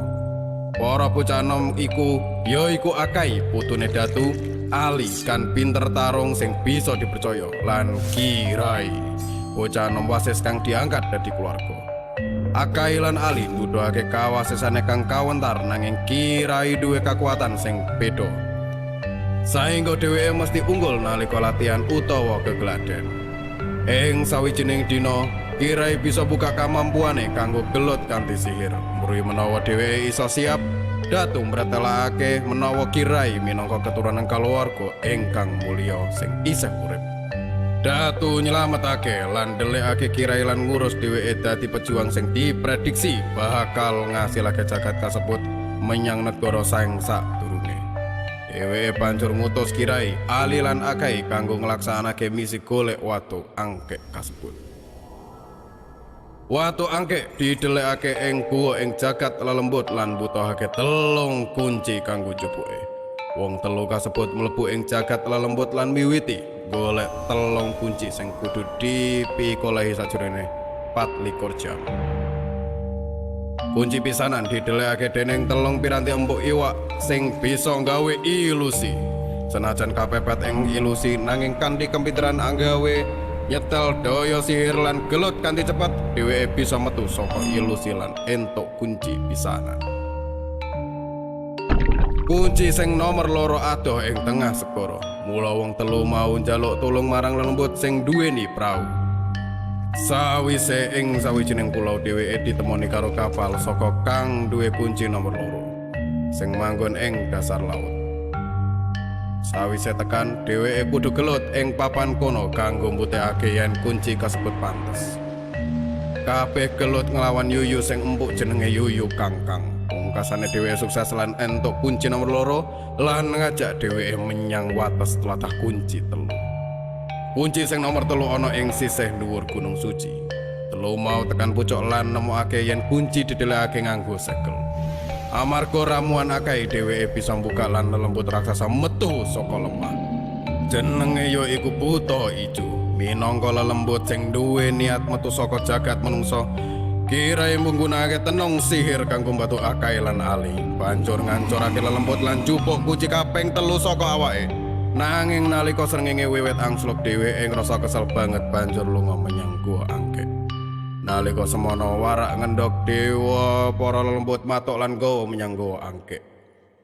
Para bocah nom iku yaiku Akai putune Datu, Ali kan pinter tarung sing bisa dipercaya lan Kirai bocah nom wasis kang diangkat dadi keluarga. Akai lan Ali nuduhake kawasesane kang kawentar nanging Kirai duwe kekuatan sing beda. Saengga dheweke mesti unggul nalika latihan utawa gegladen. Ing sawijining dina, Kirai bisa buka kamampuane kanggo gelut kanthi sihir. Mrui menawa dheweke iso siap, Datu mretelake menawa Kirai minangka keturunan kaluwarga ingkang mulya sing isih urip. Datu nyelametake lan ndelikake Kirai lan ngurus dheweke dadi pejuang sing diprediksi bakal ngasilake jagat kasebut menyang negara saing sadurunge. Dheweke banjur ngutus Kirai, Ali lan Akai kanggo nglaksanake misi golek watu angke kasebut. Watu angke didelikake ing guwa ing jagat lelembut lan butuhake 3 kunci kanggo jupuke. Wong 3 kasebut mlebu ing jagat lelembut lan miwiti golek 3 kunci sing kudu dipikolehi sajroning 24 jam. Kunci pisanan didelikake dening 3 piranti empuk iwak sing bisa nggawe ilusi. Senajan kapepet ing ilusi nanging kanthi kepinteran anggawe nyetel daya sihir lan gelut kanthi cepet, dheweke bisa metu saka ilusi lan entuk kunci pisanan. Kunci sing nomor 2 adoh ing tengah segara. Mula wong 3 mau njaluk tulung marang lelembut sing duweni prau. Sawise ing sawijining pulau dheweke ditemoni karo kapal saka kang duwe kunci nomor 2 sing manggon ing dasar laut. Sawise tekan dheweke kudu gelut ing papan kono kanggo mbuktekake yen kunci kasebut pantes. Kabeh gelut nglawan yuyu sing empuk jenenge Yuyu Kangkang. Pungkasane dheweke sukses lan entuk kunci nomor 2 lan ngajak dheweke menyang wates tlatah kunci 3. Kunci sing nomor 3 ana ing sisih dhuwur Gunung Suci. 3 mau tekan pucuk lan nemokake yen kunci didelikake nganggo segel. Amarga ramuan Akai dheweke bisa mbuka lan lelembut raksasa metu saka lemah. Jenenge ya iku Buta Ijo. Minangka lelembut sing duwe niat metu saka jagat manungsa, Kirai menggunakake tenung sihir kanggo mbatu Akai lan Ali. Banjur ngancurake lelembut lan jupuk kunci kaping 3 saka awake. Nanging nalika srengenge wiwit angsluk dheweke ngrasa kesel banget banjur lunga menyang guwa angke. Nalika semono warak ngendhok dewa para lelembut matuk lan gawa menyang guwa angke.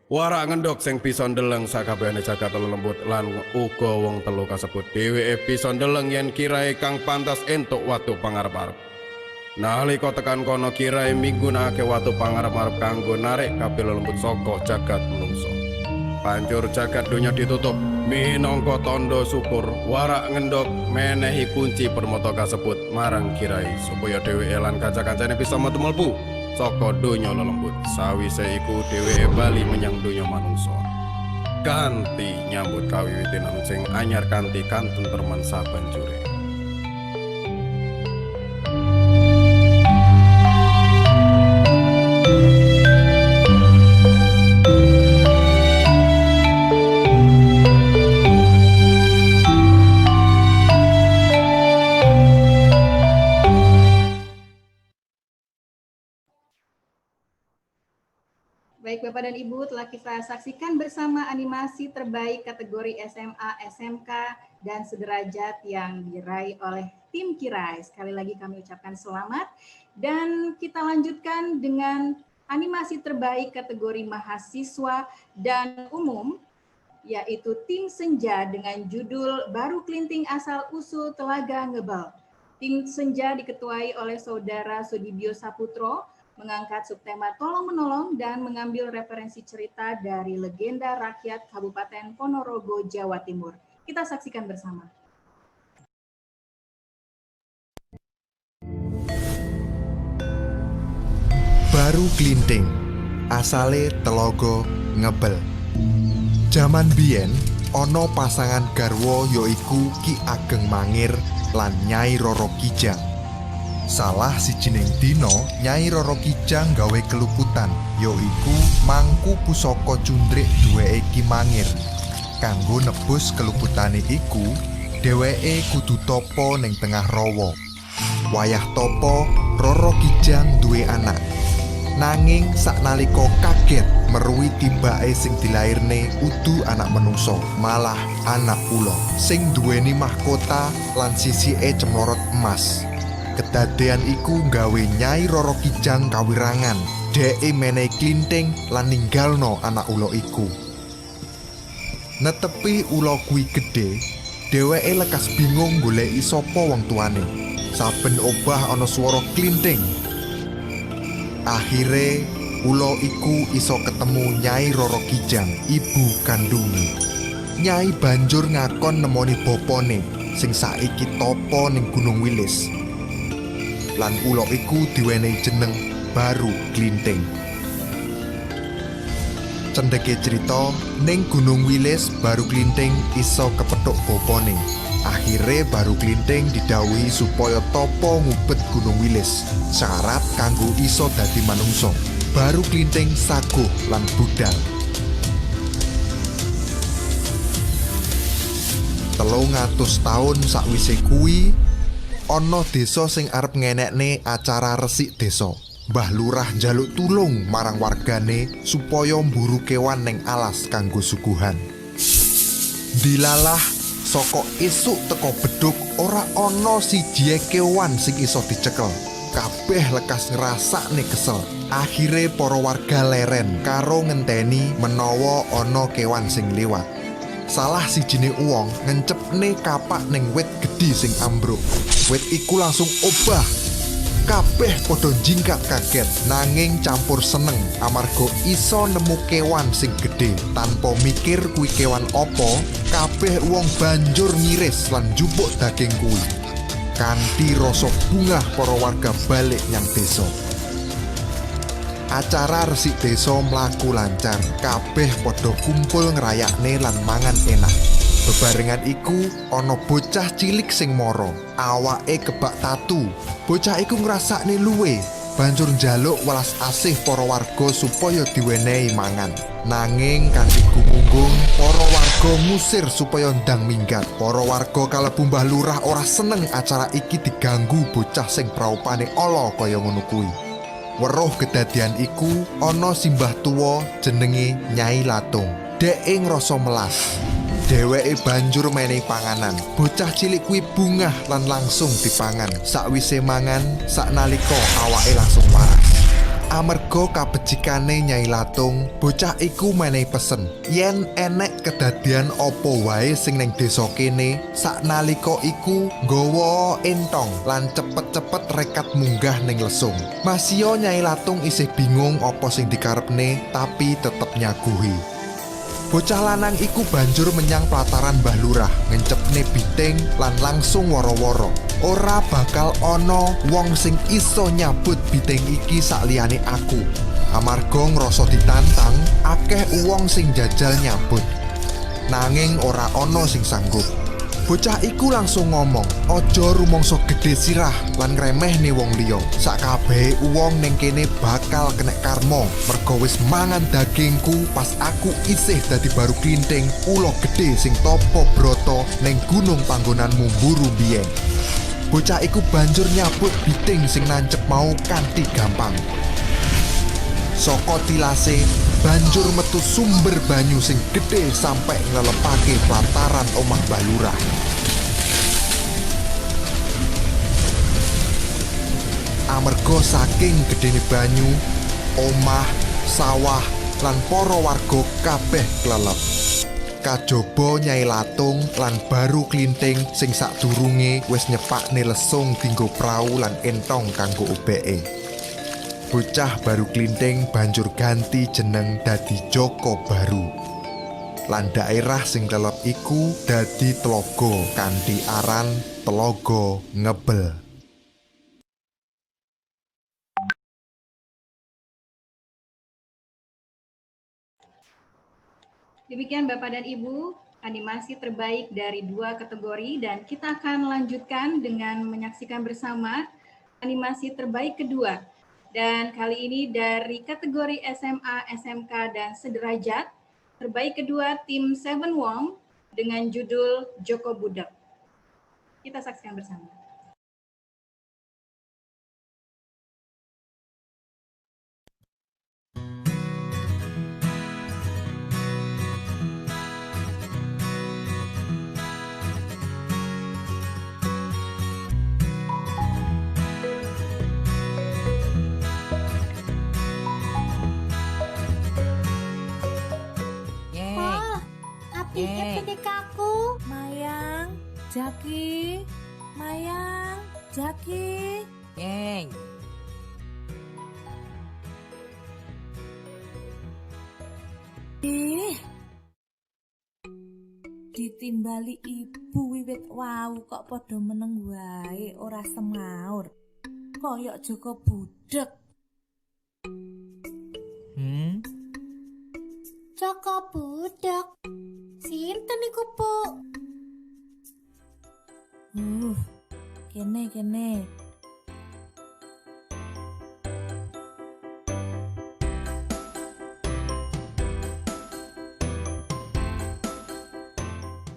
Warak ngendhok sing bisa ndeleng sakabehane jagat lelembut lan uga wong 3 kasebut dheweke bisa ndeleng yen Kirai kang pantas entuk watu pangarep-arep. Nalika tekan kono Kirai minggunake watu pangarep-arep kanggo narik kabeh lelembut saka jagat manungsa. Banjur jagat donya ditutup minangka tandha syukur. Warak ngendhok menehi kunci permata kasebut marang Kirai supaya dheweke lan kanca-kancane bisa metu mlebu saka donya lelembut. Sawise iku dheweke bali menyang donya manungsa kanthi nyambut kawiwitan sing anyar kanthi kantentreman sabanjure. Baik Bapak dan Ibu, telah kita saksikan bersama animasi terbaik kategori SMA, SMK, dan sederajat yang diraih oleh tim Kirai. Sekali lagi kami ucapkan selamat. Dan kita lanjutkan dengan animasi terbaik kategori mahasiswa dan umum, yaitu tim Senja dengan judul Baru Klinting Asal Usul Telaga Ngebel. Tim Senja diketuai oleh Saudara Sudibyo Saputro mengangkat subtema Tolong Menolong dan mengambil referensi cerita dari legenda rakyat Kabupaten Ponorogo, Jawa Timur. Kita saksikan bersama. Baru Klinting, asale Telogo Ngebel. Jaman biyen ana pasangan garwa yaiku Ki Ageng Mangir lan Nyai Roro Kijang. Salah sijining dina Nyai Roro Kijang gawe keluputan yaiku mangku pusaka cundrik duweke Ki Mangir. Kanggo nebus keluputane iku, dheweke kudu tapa ning tengah rawa. Wayah tapa, Roro Kijang duwe anak. Nanging saknalika kaget meruhi timbake sing dilairne udu anak menungso, malah anak ula sing duweni mahkota lan sisike cemlorot emas. Kedadean iku nggawe Nyai Roro Kijang kawirangan, dheke menehi Klinting lan ninggalno anak ula iku. Netepi ula kuwi gedhe, dheweke lekas bingung goleki sapa wong tuane. Saben obah ana swara Klinting. Akhire ula iku iso ketemu Nyai Roro Kijang, ibu kandunge. Nyai banjur ngakon nemoni bapane sing saiki tapa ning Gunung Wilis. Lan ula iku diwenehi jeneng Baru Klinting. Cendheke crita ning Gunung Wilis Baru Klinting iso kepethuk bapane. Akhire Baru Klinting didhawuhi supaya tapa ngubet Gunung Wilis. Syarat kanggo iso dadi manungsa. Baru Klinting saguh lan budal. 300 taun sakwise kuwi ana desa sing arep ngenekne acara resik desa. Mbah Lurah njaluk tulung marang wargane supaya mburu kewan ning alas kanggo suguhan. Dilalah saka esuk teko beduk ora ana siji kewan sing iso dicekel. Kabeh lekas ngrasakne kesel. Akhire para warga leren karo ngenteni menawa ana kewan sing liwat. Salah sijine wong ngencepne kapak ning wit gedhi sing ambruk. Wit iku langsung obah. Kabeh padha jingkat kaget nanging campur seneng amarga iso nemu kewan sing gedhe. Tanpa mikir kuwi kewan apa, kabeh wong banjur ngiris lan njupuk daging kuwi. Kanthi rasa bungah para warga balik nyang desa. Acara resik desa mlaku lancar, kabeh padha kumpul ngrayakne lan mangan enak. Bebarengan iku ana bocah cilik sing mara, awake kebak tatu. Bocah iku ngrasakne luwe, banjur njaluk welas asih para warga supaya diwenehi mangan. Nanging kanthi gumunggung, para warga ngusir supaya ndang minggat. Para warga kalebu Mbah Lurah ora seneng acara iki diganggu bocah sing praupane ala kaya ngono kuwi. Weruh kedadian iku ana simbah tuwa jenenge Nyai Latung. Dheke ngrasa melas. Dheweke banjur menehi panganan. Bocah cilik kuwi bungah lan langsung dipangan. Sakwise mangan, saknalika awake langsung waras. Amarga kabecikane Nyai Latung, bocah iku menehi pesen yen enek kedadian apa wae sing ning desa kene, saknalika iku nggawa entong lan cepet-cepet rekat munggah ning lesung. Masio Nyai Latung isih bingung apa sing dikarepne, tapi tetep nyaguhi. Bocah lanang iku banjur menyang pelataran Mbah Lurah, ngencepne biting lan langsung woro-woro. Ora bakal ana wong sing iso nyabut biting iki sakliyane aku. Amarga ngrasa ditantang, akeh wong sing jajal nyabut. Nanging ora ana sing sanggup. Bocah iku langsung ngomong, "Aja rumangsa gedhe sirah lan ngremehne wong liya. Sakabehe wong ning kene bakal kena karma merga wis mangan dagingku pas aku isih dadi Baru Klinting, ula gedhe sing tapa brata ning gunung panggonanmu mburu biyen." Bocah iku banjur nyabut biting sing nancep mau kanthi gampang. Saka tilase banjur metu sumber banyu sing gedhe sampai nglelepake pelataran omah Mbah Lurah. Amarga saking gedene banyu, omah, sawah lan para warga kabeh klelep. Kajaba Nyai Latung lan Baru Klinting sing sadurunge wis nyepakne lesung dinggo prau lan entong kanggo obeke. Bocah Baru Klinting banjur ganti jeneng dadi Joko Baru. Lan daerah sing kelep iku dadi Tlaga kanthi aran Tlaga Ngebel. Demikian Bapak dan Ibu, animasi terbaik dari 2 kategori dan kita akan lanjutkan dengan menyaksikan bersama animasi terbaik kedua. Dan kali ini dari kategori SMA, SMK, dan sederajat, terbaik kedua tim Seven Wong dengan judul Joko Budak. Kita saksikan bersama. PDK-ku Mayang, Jaki, Mayang, Jaki. Yeng. Ditimbali ibu wiwit wau kok padha meneng wae ora semaur. Koyok Joko Budak. Joko Budak. Sinten iku, Bu? Kene.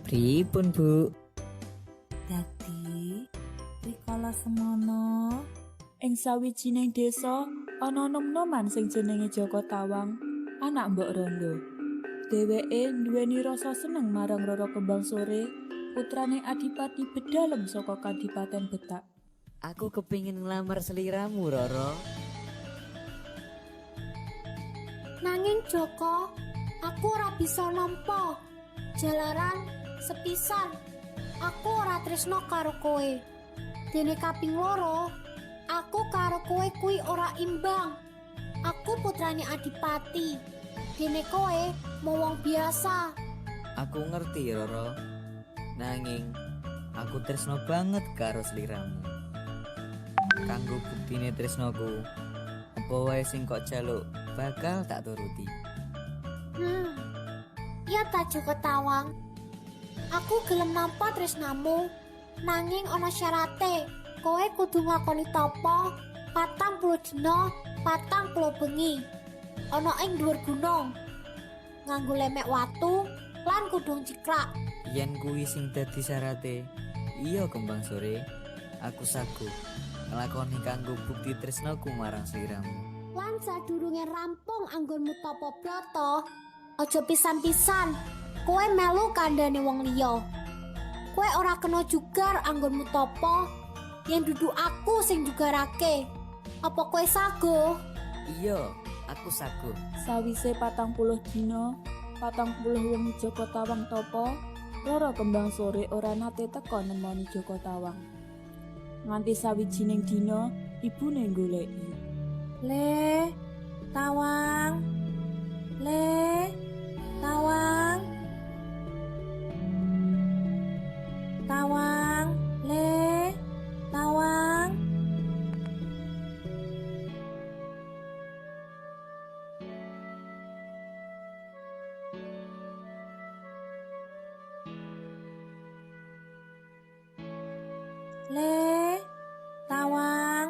Pripun, Bu? Dadi rikala semono ing sawijining desa ana nom-noman sing jenenge Joko Tawang, anak Mbok Rondo. Dheweke nduweni rasa seneng marang Roro Kembang Sore, putrane Adipati Bedalem saka Kadipaten Betak. Aku kepingin ngelamar seliramu, Roro. Nanging Joko, aku ora bisa nampa. Jalaran sepisan, aku ora tresno karo kowe. Dene kaping loro, aku karo kowe kuwi ora imbang. Aku putrane Adipati. Dene kowe mau wong biasa. Aku ngerti, Roro. Nanging aku tresno banget karo sliramu. Kanggo buktine tresnoku, apa wae sing kok jaluk bakal tak turuti. Iya ta Joko Tawang. Aku gelem nampa tresnamu, nanging ana syarate. Kowe kudu ngakoni tapa 40 dina, 40 bengi. Ana ing dhuwur gunung. Nganggo lemek watu lan kudung cikrak. Yen kuwi sing dadi syarate, iya Kembang Sore, aku saguh nglakoni kanggo bukti tresnaku marang sliramu. Lan sadurunge rampung anggonmu tapa brata, aja pisan-pisan kowe melu kandhane wong liya. Kowe ora kena jugar anggonmu tapa yen dudu aku sing jugarake. Apa kowe saguh? Iya, aku saguh. Sawise 40 dina, 40 wengi Joko Tawang tapa, Roro Kembang Sore ora nate teka nemoni Joko Tawang. Nganti sawijining dina ibune goleki. Le, Tawang. Le, Tawang. Tawang, Le, Tawang. Le, Tawang.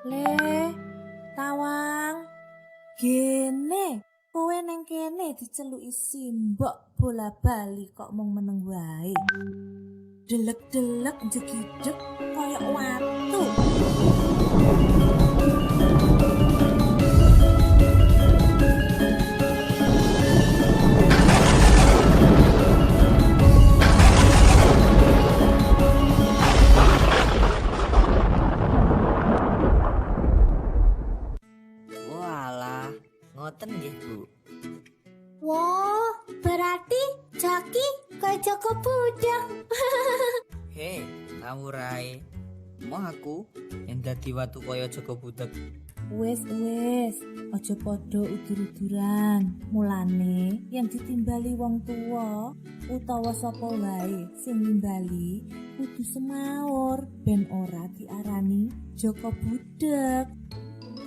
Le, Tawang. Gene, kowe neng kene diceluki simbok bola bali kok mung meneng wae. Delek-delek jegideg kaya watu. Ngoten nggih, Bu. Wah, berarti Jaki kayak Joko Budak. Hei, kamu Rai. Mau aku yang dadi watu kaya Joko Budak. Wes, ojo podo udur-uduran. Mulane yang ditimbali wong tua utawa sapa wae sing nimbali kudu semaur ben ora diarani Joko Budak.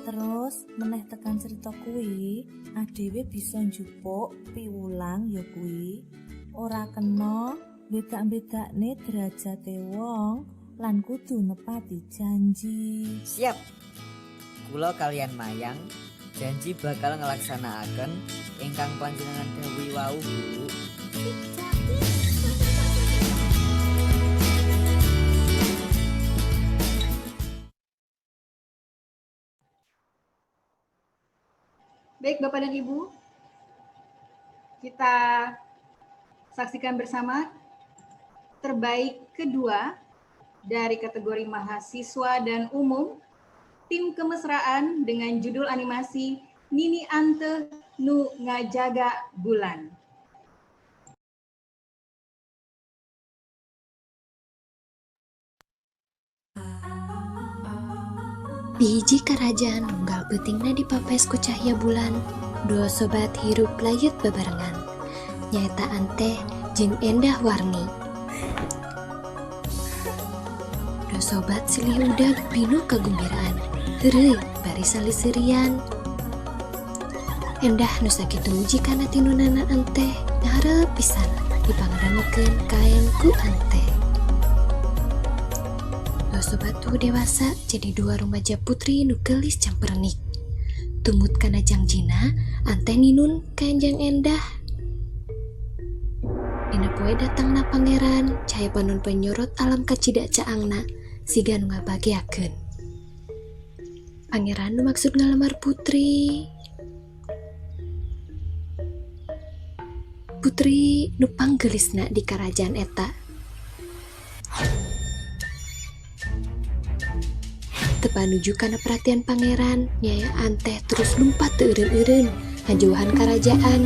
Terus meneh tekan cerita kuwi, adewe bisa njupuk piwulang ya kuwi ora kena bedak-bedakne derajate wong lan kudu nepati janji. Siap. Kula kalian Mayang janji bakal ngelaksanakaken ingkang panjenengan dawuhi wau, Bu. Baik Bapak dan Ibu, kita saksikan bersama terbaik kedua dari kategori mahasiswa dan umum, tim kemesraan dengan judul animasi Nini Ante Nu Ngajaga Bulan. Di hiji kerajaan unggal peutingna dipapes ku cahya bulan, dua sobat hirup layut bebarengan, nyaeta Anteh jeung Endah Warni. Dua sobat silih udag pinuh kagembiraan, heureuy bari saliserian. Endah nu sakitu muji kana tinunana Anteh, ngarep pisan dipangadangukeun kaen ku Anteh. Dua sobat tuh dewasa jadi dua remaja putri nu geulis campernik. Tumut kana jangjina, Anteh ninun kanjang Endah. Dina poe datangna pangeran, cahaya panon penyorot alam kacida caangna, siga nu ngabageakeun. Pangeran nu maksud ngalamar putri. Putri nu panggeulisna di karajaan eta. Tepanuju kana perhatian pangeran, nyaya Anteh terus lumpat teu eureun-eureun ngajauhan karajaan.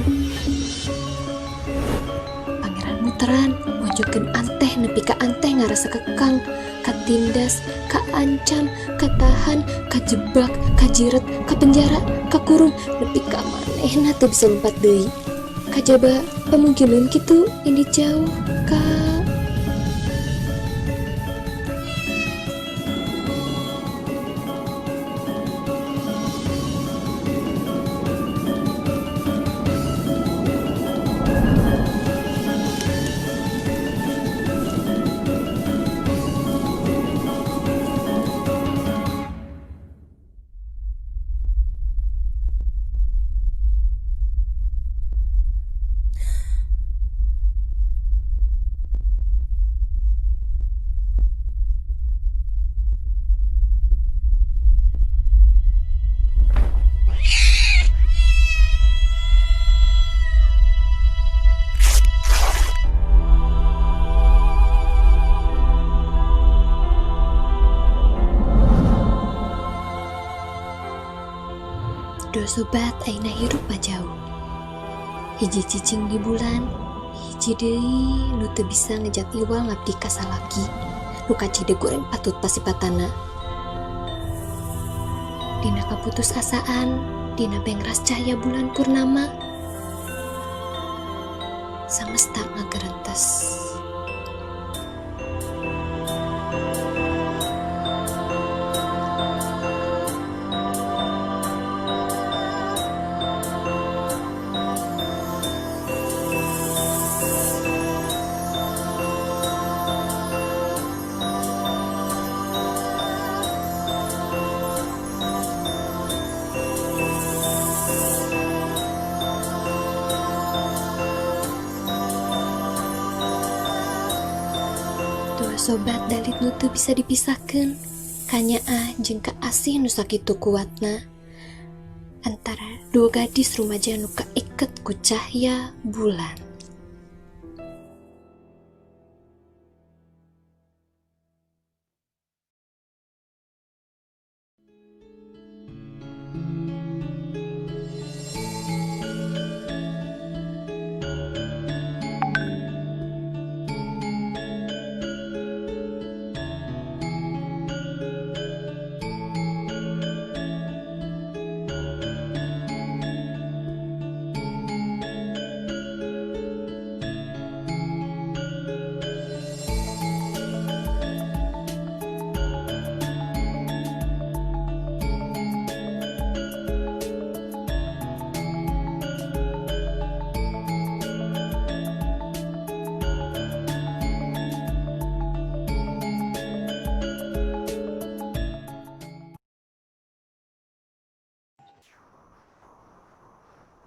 Pangeran muteran mojokeun Anteh nepi ka Anteh ngarasa kekang, katindas, kaancam, katahan, kajebak, kajiret, kapenjara, kakurung nepi ka manehna teu bisa lumpat deui. Kajaba pamungkineun kitu indi jauh ka dua sobat aina hirup jauh. Hiji cicing di bulan, hiji deui nu teu bisa ngejat iwal ngabdi ka salaki, nu kacide goreng patut pasipatana. Dina kaputus asaan, dina bengras cahaya bulan purnama, samesta ngagerentes. Sobat dalit nu teu bisa dipisahkeun, kanyaah jeung kaasih nu sakitu kuatna antara dua gadis rumaja nu kaiket ku cahya bulan.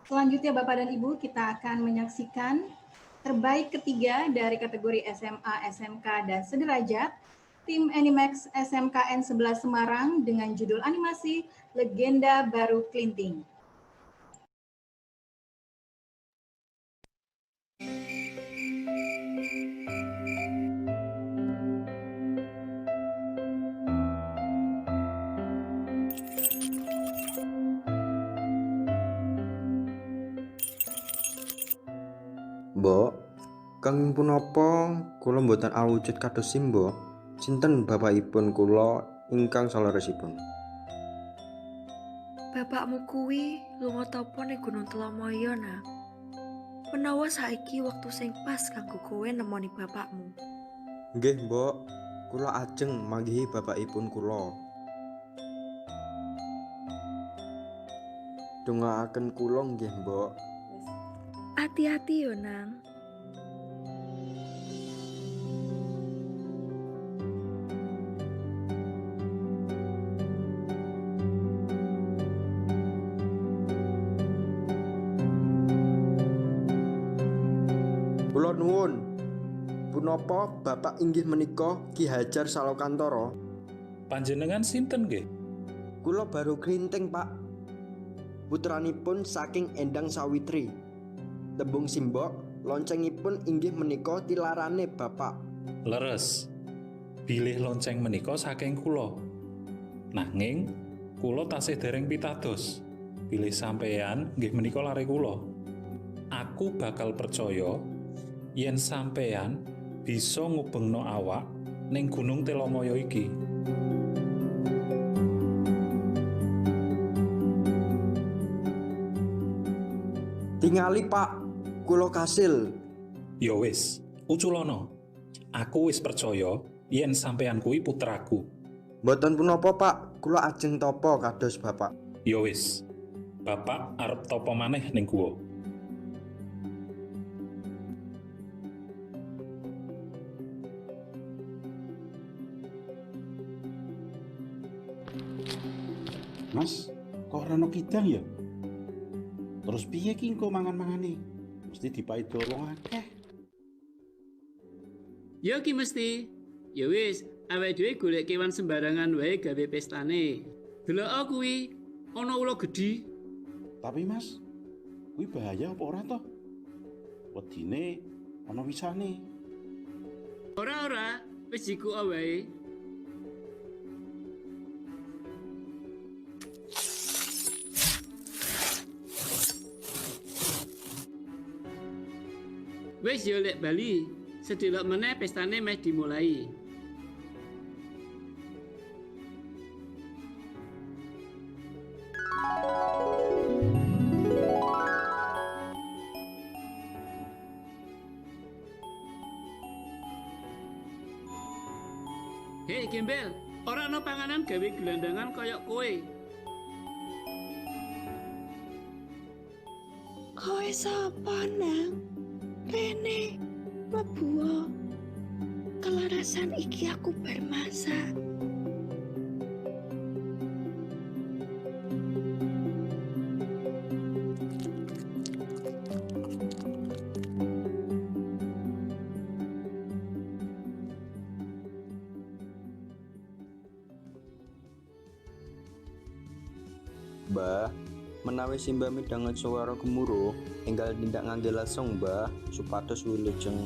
Selanjutnya Bapak dan Ibu, kita akan menyaksikan terbaik ketiga dari kategori SMA, SMK, dan sederajat, tim Animax SMKN 11 Semarang dengan judul animasi Legenda Baru Klinting. Mbok, kenging punapa kula mboten awujud kados Simba? Sinten bapakipun kula ingkang saleresipun? Bapakmu kuwi lunga tapa ning Gunung Telomoyo, Nak? Menawa saiki wektu sing pas kanggo kowe nemoni bapakmu. Nggih, Mbok. Kula ajeng manggihi bapakipun kula. Dongaaken kula nggih, Mbok. Hati-hati yo, Nang. Kula nuwun. Punapa Bapak inggih menika Ki Hajar Salokantara? Panjenengan sinten nggih? Kula Baru Klinting, Pak. Putranipun saking Endang Sawitri. Tembung Simbok, loncengipun inggih menika tilarane Bapak. Leres. Bilih lonceng menika saking kula. Nanging kula tasih dereng pitados. Bilih sampeyan nggih menika lare kula. Aku bakal percaya yen sampeyan bisa ngubengno awak ning Gunung Telomoyo iki. Tingali, Pak. Kula kasil. Ya wis, uculana. Aku wis percaya yen sampeyan kuwi putraku. Mboten punapa, Pak. Kula ajeng tapa kados Bapak. Ya wis. Bapak arep tapa maneh ning guwa. Mas, kok ora ono kidang ya? Terus piye ki engko mangan-mangane? Mesti dipaida wong akeh. Ya ki mesti. Ya wis, awake dhewe golek kewan sembarangan wae gawe pestane. Delok kuwi ana ula gedhi. Tapi Mas, kuwi bahaya apa ora to? Wedine ana wisane. Ora, wis iku wae. Wis yo lek Bali, sedelok meneh pestane meh dimulai. Hei Gembel, ora ana panganan gawe gelandangan koyok kowe. Kowe sapa, Nang? Rene, mlebu. Kelarasan iki aku bermasak. Mbah, menawi Simba midanget swara gemuruh, enggal tindak ngangge lesung, Mbah, supados wilujeng.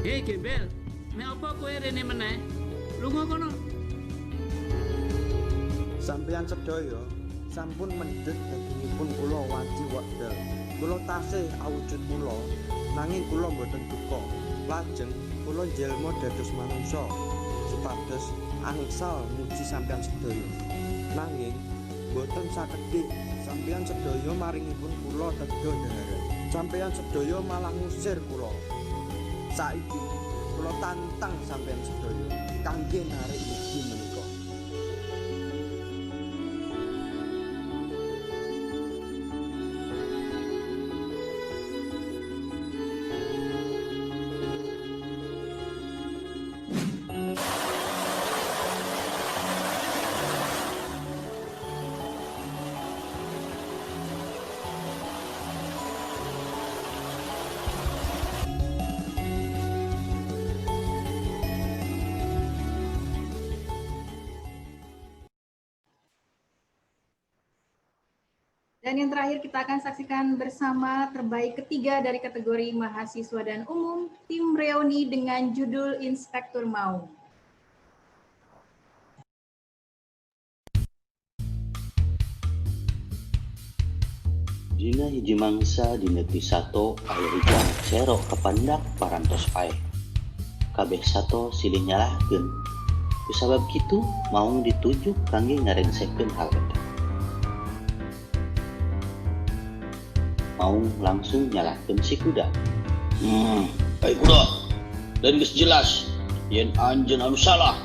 Hei Gembel, nek apa kowe rene meneh? Lunga kono. Sampeyan sedaya sampun mendhet dagingipun kula wanci wekdal. Kula tasih awujud kula, nanging kula mboten duka. Lajeng kula njelma dados manungsa supados angsal muji sampeyan sedaya. Nanging boten sakedhik sampeyan sedaya maringipun kula tedha ndaharan. Sampeyan sedaya malah ngusir kula. Saiki kula tantang sampeyan sedaya kangge narik mugi menika. Dan yang terakhir kita akan saksikan bersama terbaik ketiga dari kategori mahasiswa dan umum, tim reuni dengan judul Inspektur Mau. Dina hiji mangsa dina ti sato aya hujan sero kapandak parantos pae. Kabeh sato silih nyalahkeun. Kusabab kitu maung ditujuk kangge ngarengsekeun hal eta. Maung langsung nyalahkeun si kuda. Baik kuda. Dan geus jelas yen anjeun anu salah.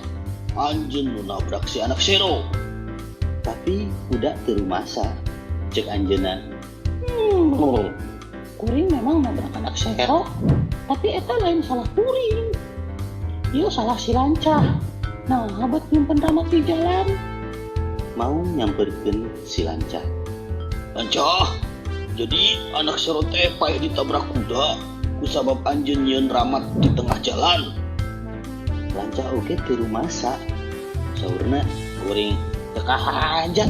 Anjeun nu nabrak si anak sero. Tapi kuda teu rumasa. Cek anjeunna. Kuring memang nabrak anak sero, tapi eta lain salah kuring. Ieu salah si Lancah. Nah, abad nyimpen ramat di jalan. Maung nyamperkeun si Lancah. Lancah, jadi anak sero teh paeh ditabrak kuda kusabab anjeun nyieun ramat di tengah jalan. Lancah oge teu rumasa. Saurna, kuring teu aja.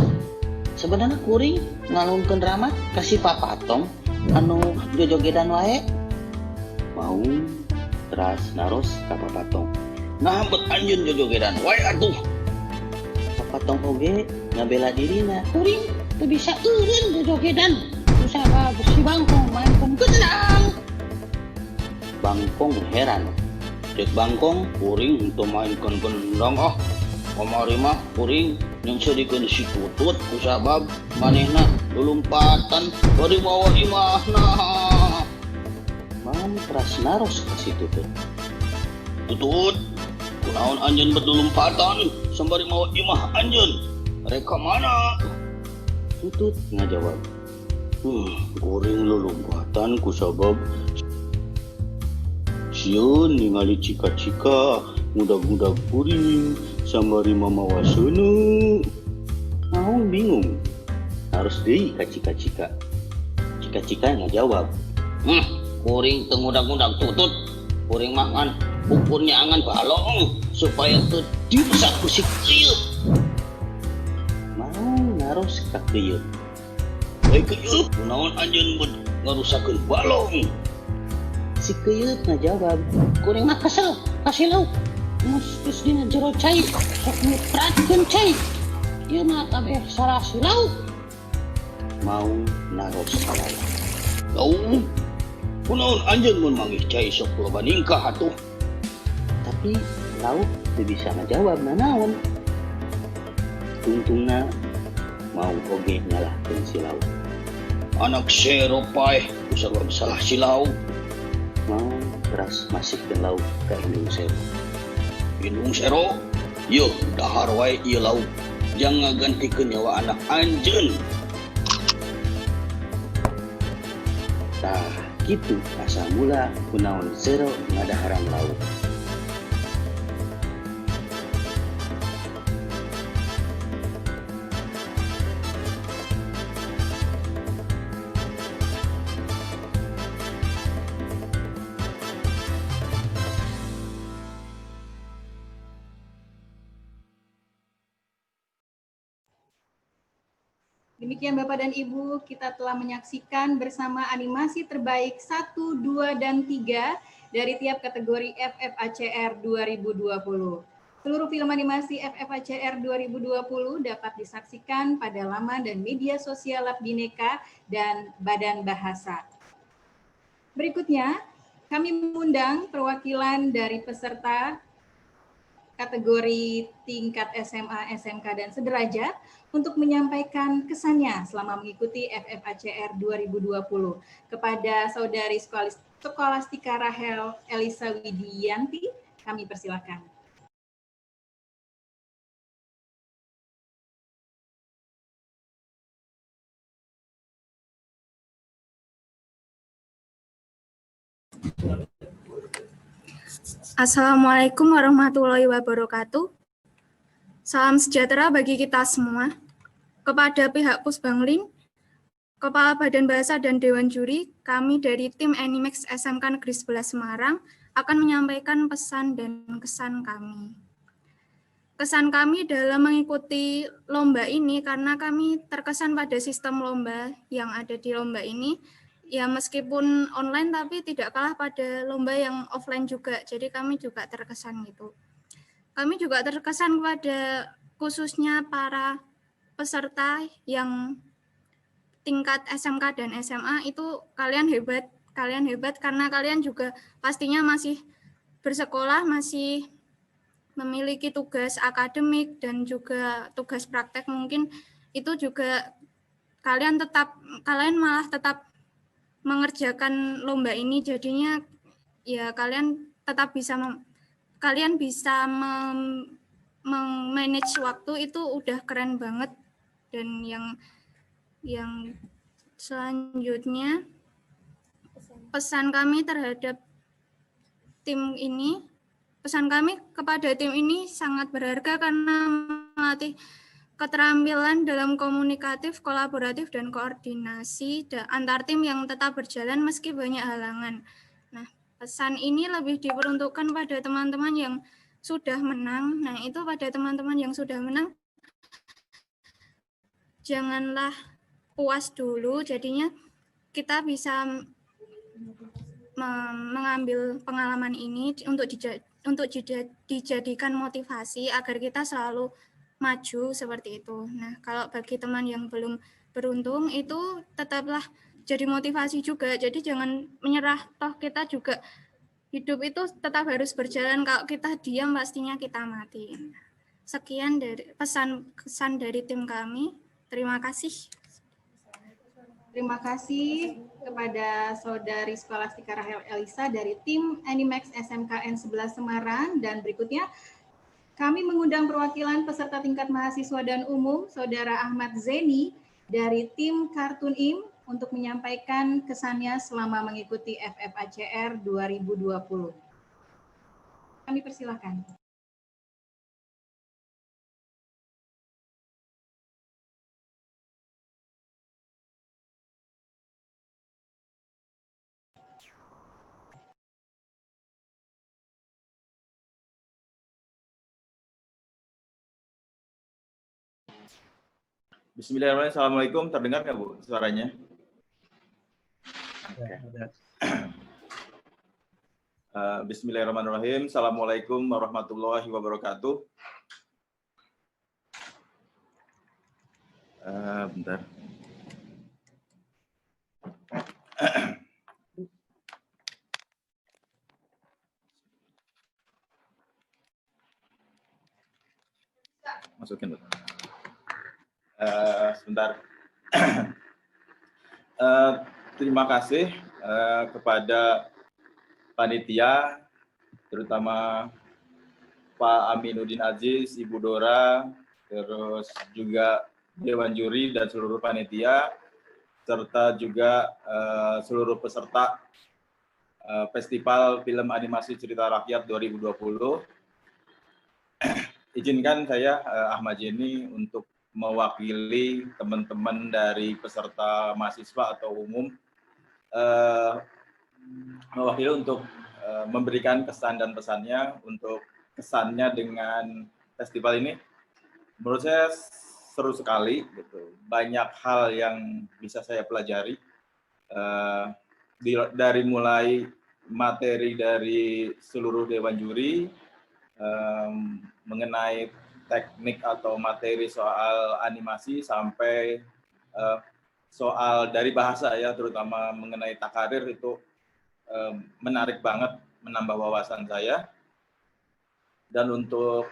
Sebenarnya kuring ngalungkeun ramat kasih papatong anu jojogedan wae. Maung teras naros ka papatong. Nah, bet anjeun jojogedan wae atuh. Papatong oge ngabela dirina. Kuring teu bisa eureun jojogedan. Kusabab si Bangkong maenkeun gendang. Bangkong heran. Cek Bangkong, kuring henteu maenkeun gendang ah. Kamari mah kuring nyengsedikeun si Tutut kusabab manehna lulumpatan bari mawa imahna. Maung teras naros ka si Tutut. Tutut, kunaon anjeun berlulumpatan sembari mawa imah anjeun? Reka mana? Tutut ngajawab. Kuring lulumpatan kusabab sieun ningali cika-cika mudag-mudag kuring sambari mamawa seuneu. Maung bingung. Harus deui ka cika-cika. Cika-cika ngajawab. Kuring teu mudag-mudag Tutut. Kuring makan ukurnya angan balong supaya teu dirusak ku si keuyeut. Maung naros ka keuyeut. Bae keuyeut, kunaon anjeun beuh ngarusakeun balong? Si keuyeut ngajawab. Kuring mah kesel, kasih lauk. Terus dina jero cai, sok nyipratkeun cai. Ieu mah kabeh salah si lauk. Maung naros ka lauk. Lauk? Kunaon anjeun mun manggih cai sok loba ningkah atuh? Tapi lauk teu bisa ngajawab nanaon. Tungtungna Maung oge nyalahkeun si lauk. Anak sero paeh kusabab salah si lauk. Maung teras masihkeun lauk ka indung sero. Indung sero, yeuh dahar wae ieu lauk. Jang ngagantikeun nyawa anak anjeun. Tah, kitu asal mula kunaon sero ngadaharan lauk. Demikian Bapak dan Ibu, kita telah menyaksikan bersama animasi terbaik 1, 2, dan 3 dari tiap kategori FFACR 2020. Seluruh film animasi FFACR 2020 dapat disaksikan pada laman dan media sosial Lab Bhinneka dan Badan Bahasa. Berikutnya, kami mengundang perwakilan dari peserta kategori tingkat SMA, SMK, dan sederajat untuk menyampaikan kesannya selama mengikuti FFACR 2020 kepada Saudari Skolastika Rahel Elisa Widianti. Kami persilakan. Assalamualaikum warahmatullahi wabarakatuh. Salam sejahtera bagi kita semua. Kepada pihak Pusbangling, Kepala Badan Bahasa dan Dewan Juri, kami dari tim Animex SMK Negeri 11 Semarang akan menyampaikan pesan dan kesan kami. kesan kami dalam mengikuti lomba ini, karena kami terkesan pada sistem lomba yang ada di lomba ini, ya meskipun online tapi tidak kalah pada lomba yang offline juga, jadi kami juga terkesan gitu. Kami juga terkesan pada khususnya para peserta yang tingkat SMK dan SMA itu kalian hebat karena kalian juga pastinya masih bersekolah, masih memiliki tugas akademik dan juga tugas praktek, mungkin itu juga kalian malah tetap mengerjakan lomba ini, jadinya ya kalian tetap bisa manage waktu, itu udah keren banget. Dan yang selanjutnya, pesan kami terhadap tim ini, pesan kami kepada tim ini sangat berharga karena melatih keterampilan dalam komunikatif, kolaboratif, dan koordinasi antar tim yang tetap berjalan meski banyak halangan. Nah, pesan ini lebih diperuntukkan pada teman-teman yang sudah menang. Nah, itu pada teman-teman yang sudah menang, janganlah puas dulu, jadinya kita bisa mengambil pengalaman ini untuk dijadikan motivasi agar kita selalu maju seperti itu. Nah, kalau bagi teman yang belum beruntung itu tetaplah jadi motivasi juga. Jadi jangan menyerah, toh kita juga hidup itu tetap harus berjalan. Kalau kita diam pastinya kita mati. Sekian dari kesan dari tim kami. Terima kasih. Terima kasih kepada Saudari Skolastika Rahel Elisa dari tim Animax SMKN 11 Semarang. Dan berikutnya kami mengundang perwakilan peserta tingkat mahasiswa dan umum, Saudara Ahmad Zeni dari tim Kartun Im untuk menyampaikan kesannya selama mengikuti FFACR 2020. Kami persilakan. Bismillahirrahmanirrahim. Assalamualaikum. Terdengar nggak, Bu, suaranya? Oke. Bismillahirrahmanirrahim. Assalamualaikum warahmatullahi wabarakatuh. Bentar. Masukin, Bu. Sebentar. Terima kasih kepada panitia, terutama Pak Aminuddin Aziz, Ibu Dora, terus juga Dewan Juri dan seluruh panitia, serta juga seluruh peserta Festival Film Animasi Cerita Rakyat 2020. Izinkan saya, Ahmad Jeni, untuk mewakili teman-teman dari peserta mahasiswa atau umum, mewakili untuk memberikan kesan dan pesannya. Untuk kesannya dengan festival ini, menurut saya seru sekali, gitu. Banyak hal yang bisa saya pelajari, dari mulai materi dari seluruh Dewan Juri, mengenai teknik atau materi soal animasi, sampai soal dari bahasa ya, terutama mengenai takarir, itu menarik banget, menambah wawasan saya. Dan untuk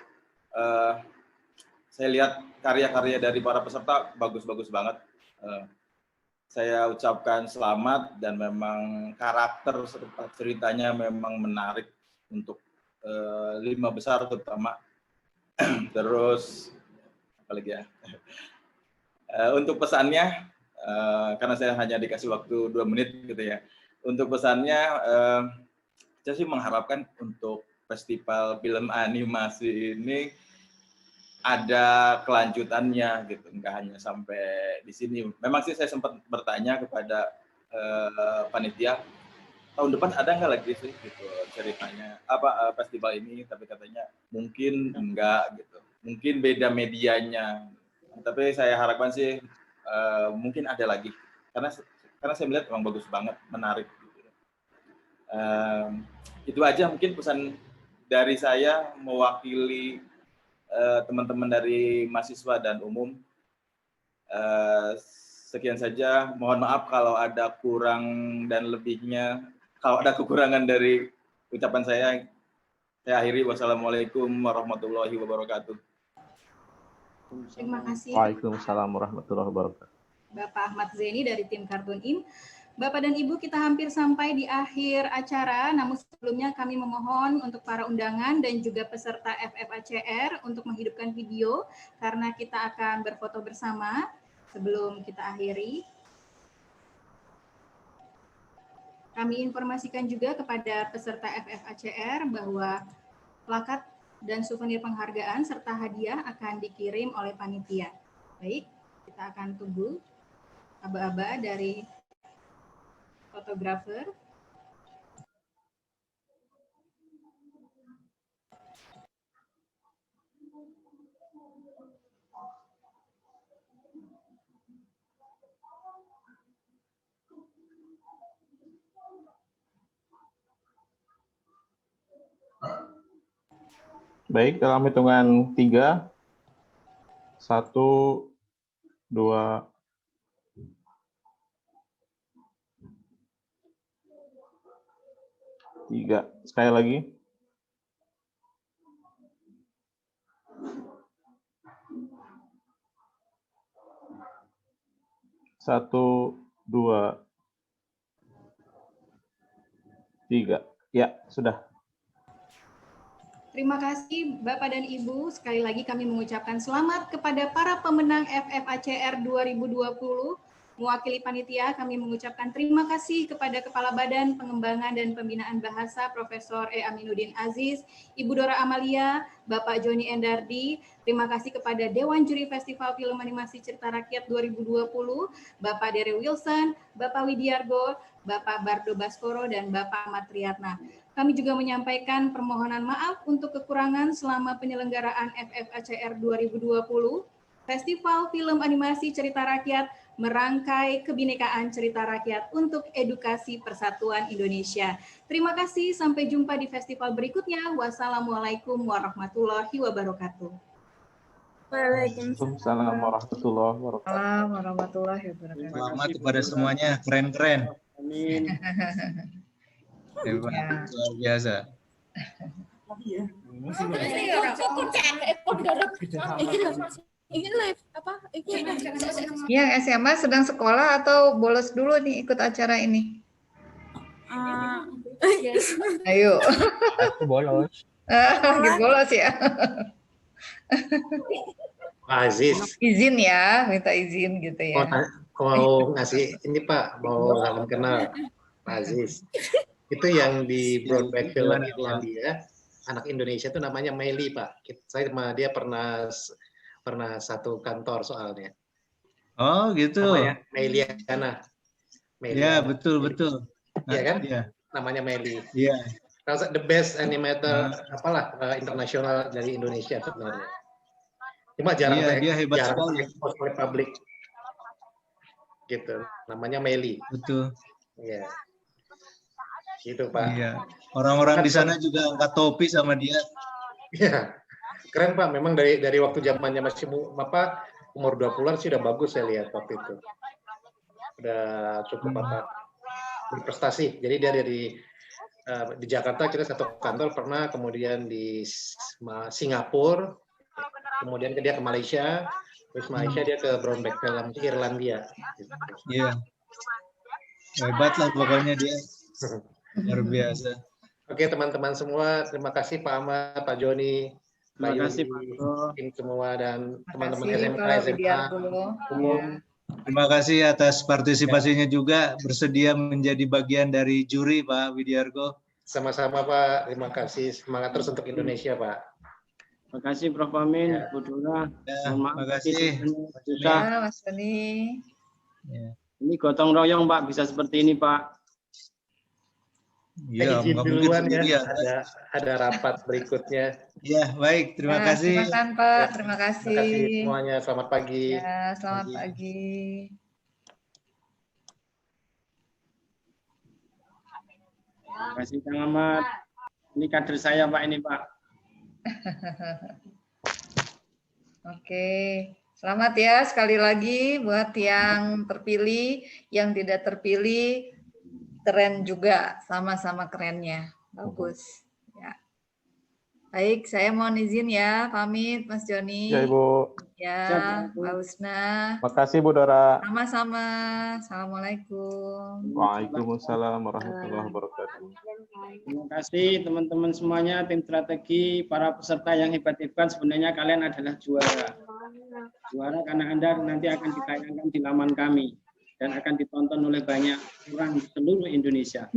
saya lihat karya-karya dari para peserta bagus-bagus banget. Saya ucapkan selamat, dan memang karakter serta ceritanya memang menarik untuk 5 besar terutama. Terus apalagi ya, untuk pesannya, karena saya hanya dikasih waktu 2 menit gitu ya, untuk pesannya saya sih mengharapkan untuk festival film animasi ini ada kelanjutannya gitu, nggak hanya sampai di sini. Memang sih saya sempat bertanya kepada panitia, tahun depan ada nggak lagi sih gitu ceritanya, festival ini, tapi katanya mungkin enggak gitu. mungkin beda medianya. Tapi saya harapkan sih mungkin ada lagi, karena saya melihat memang bagus banget, menarik. Itu aja mungkin pesan dari saya mewakili teman-teman dari mahasiswa dan umum. Sekian saja, mohon maaf kalau ada kurang dan lebihnya. Kalau ada kekurangan dari ucapan saya akhiri. Wassalamualaikum warahmatullahi wabarakatuh. Terima kasih. Waalaikumsalam warahmatullahi wabarakatuh. Bapak Ahmad Zaini dari tim Kartun In. Bapak dan Ibu, kita hampir sampai di akhir acara, namun sebelumnya kami memohon untuk para undangan dan juga peserta FFACR untuk menghidupkan video, karena kita akan berfoto bersama sebelum kita akhiri. Kami informasikan juga kepada peserta FFACR bahwa plakat dan souvenir penghargaan serta hadiah akan dikirim oleh panitia. Baik, kita akan tunggu aba-aba dari fotografer. Baik, dalam hitungan 3, 1, 2, 3. Sekali lagi. 1, 2, 3. Ya, sudah. Terima kasih Bapak dan Ibu. Sekali lagi kami mengucapkan selamat kepada para pemenang FFACR 2020. Mewakili panitia, kami mengucapkan terima kasih kepada Kepala Badan Pengembangan dan Pembinaan Bahasa Profesor E. Aminuddin Aziz, Ibu Dora Amalia, Bapak Joni Endardi. Terima kasih kepada Dewan Juri Festival Film Animasi Cerita Rakyat 2020, Bapak Daryl Wilson, Bapak Widiargo, Bapak Bardo Baskoro, dan Bapak Ahmad Riyatna. Kami juga menyampaikan permohonan maaf untuk kekurangan selama penyelenggaraan FFACR 2020. Festival Film Animasi Cerita Rakyat merangkai kebinekaan cerita rakyat untuk edukasi persatuan Indonesia. Terima kasih, sampai jumpa di festival berikutnya. Wassalamualaikum warahmatullahi wabarakatuh. Waalaikumsalam warahmatullahi wabarakatuh. Selamat kepada semuanya, keren-keren. Amin. Hebat, luar biasa. Ini live apa? Yang SMA sedang sekolah atau bolos dulu nih ikut acara ini? Ayo. Aku bolos. Bolos ya. Pak Aziz. Izin ya, minta izin gitu ya. Mau ngasih ini Pak, mau salam kenal Pak Aziz. Itu yang di Broadback Film Irlandia, anak Indonesia itu namanya Meli Pak. Saya sama dia pernah satu kantor soalnya. Oh gitu. Namanya Meliana. Ya betul. Iya kan? Ya. Namanya Meli. Iya. The best animator internasional dari Indonesia sebenarnya. Cuma jarang dia hebat sekali. Expose oleh publik. Gitu. Namanya Meli. Betul. Iya. Gitu Pak. Iya. Orang-orang di sana juga angkat topi sama dia. Iya. Keren Pak, memang dari waktu zamannya masih umur 20-an sih udah bagus saya lihat waktu itu. Udah cukup berprestasi. Jadi dia di Jakarta kita satu kantor pernah, kemudian di Singapura, kemudian dia ke Malaysia, terus Malaysia dia ke Broadback Film di Irlandia. Iya. Hebat lah pokoknya dia. Luar biasa. Oke teman-teman semua, terima kasih Pak Ahmad, Pak Joni. Terima kasih Pak. Tim semua dan teman-teman SMA umum. Terima kasih atas partisipasinya juga, bersedia menjadi bagian dari juri Pak Widiargo. Sama-sama Pak, terima kasih. Semangat terus untuk Indonesia Pak. Terima kasih Prof. Amin, Bu Dora. Terima kasih. Mas Doni. Ini gotong royong Pak, bisa seperti ini Pak. Ya, izin nggak mungkin duluan ya. sendirian. Ada rapat berikutnya. Ya, baik. Terima kasih. Silakan Pak, terima kasih. Terima kasih semuanya. Selamat pagi. Ya, selamat pagi. Terima kasih Kang Ahmad. Ini kader saya Pak ini Pak. Oke, selamat ya sekali lagi buat yang terpilih, yang tidak terpilih, keren juga, sama-sama kerennya, bagus. Ya. Baik, saya mohon izin ya, pamit Mas Joni. Ya Ibu. Ya, Mbak Husna. Makasih Bu Dora. Sama-sama. Assalamualaikum. Waalaikumsalam warahmatullahi wabarakatuh. Terima kasih teman-teman semuanya, tim strategi, para peserta yang hebat-hebat. Sebenarnya kalian adalah juara. Juara karena Anda nanti akan ditayangkan di laman kami dan akan ditonton oleh banyak orang di seluruh Indonesia.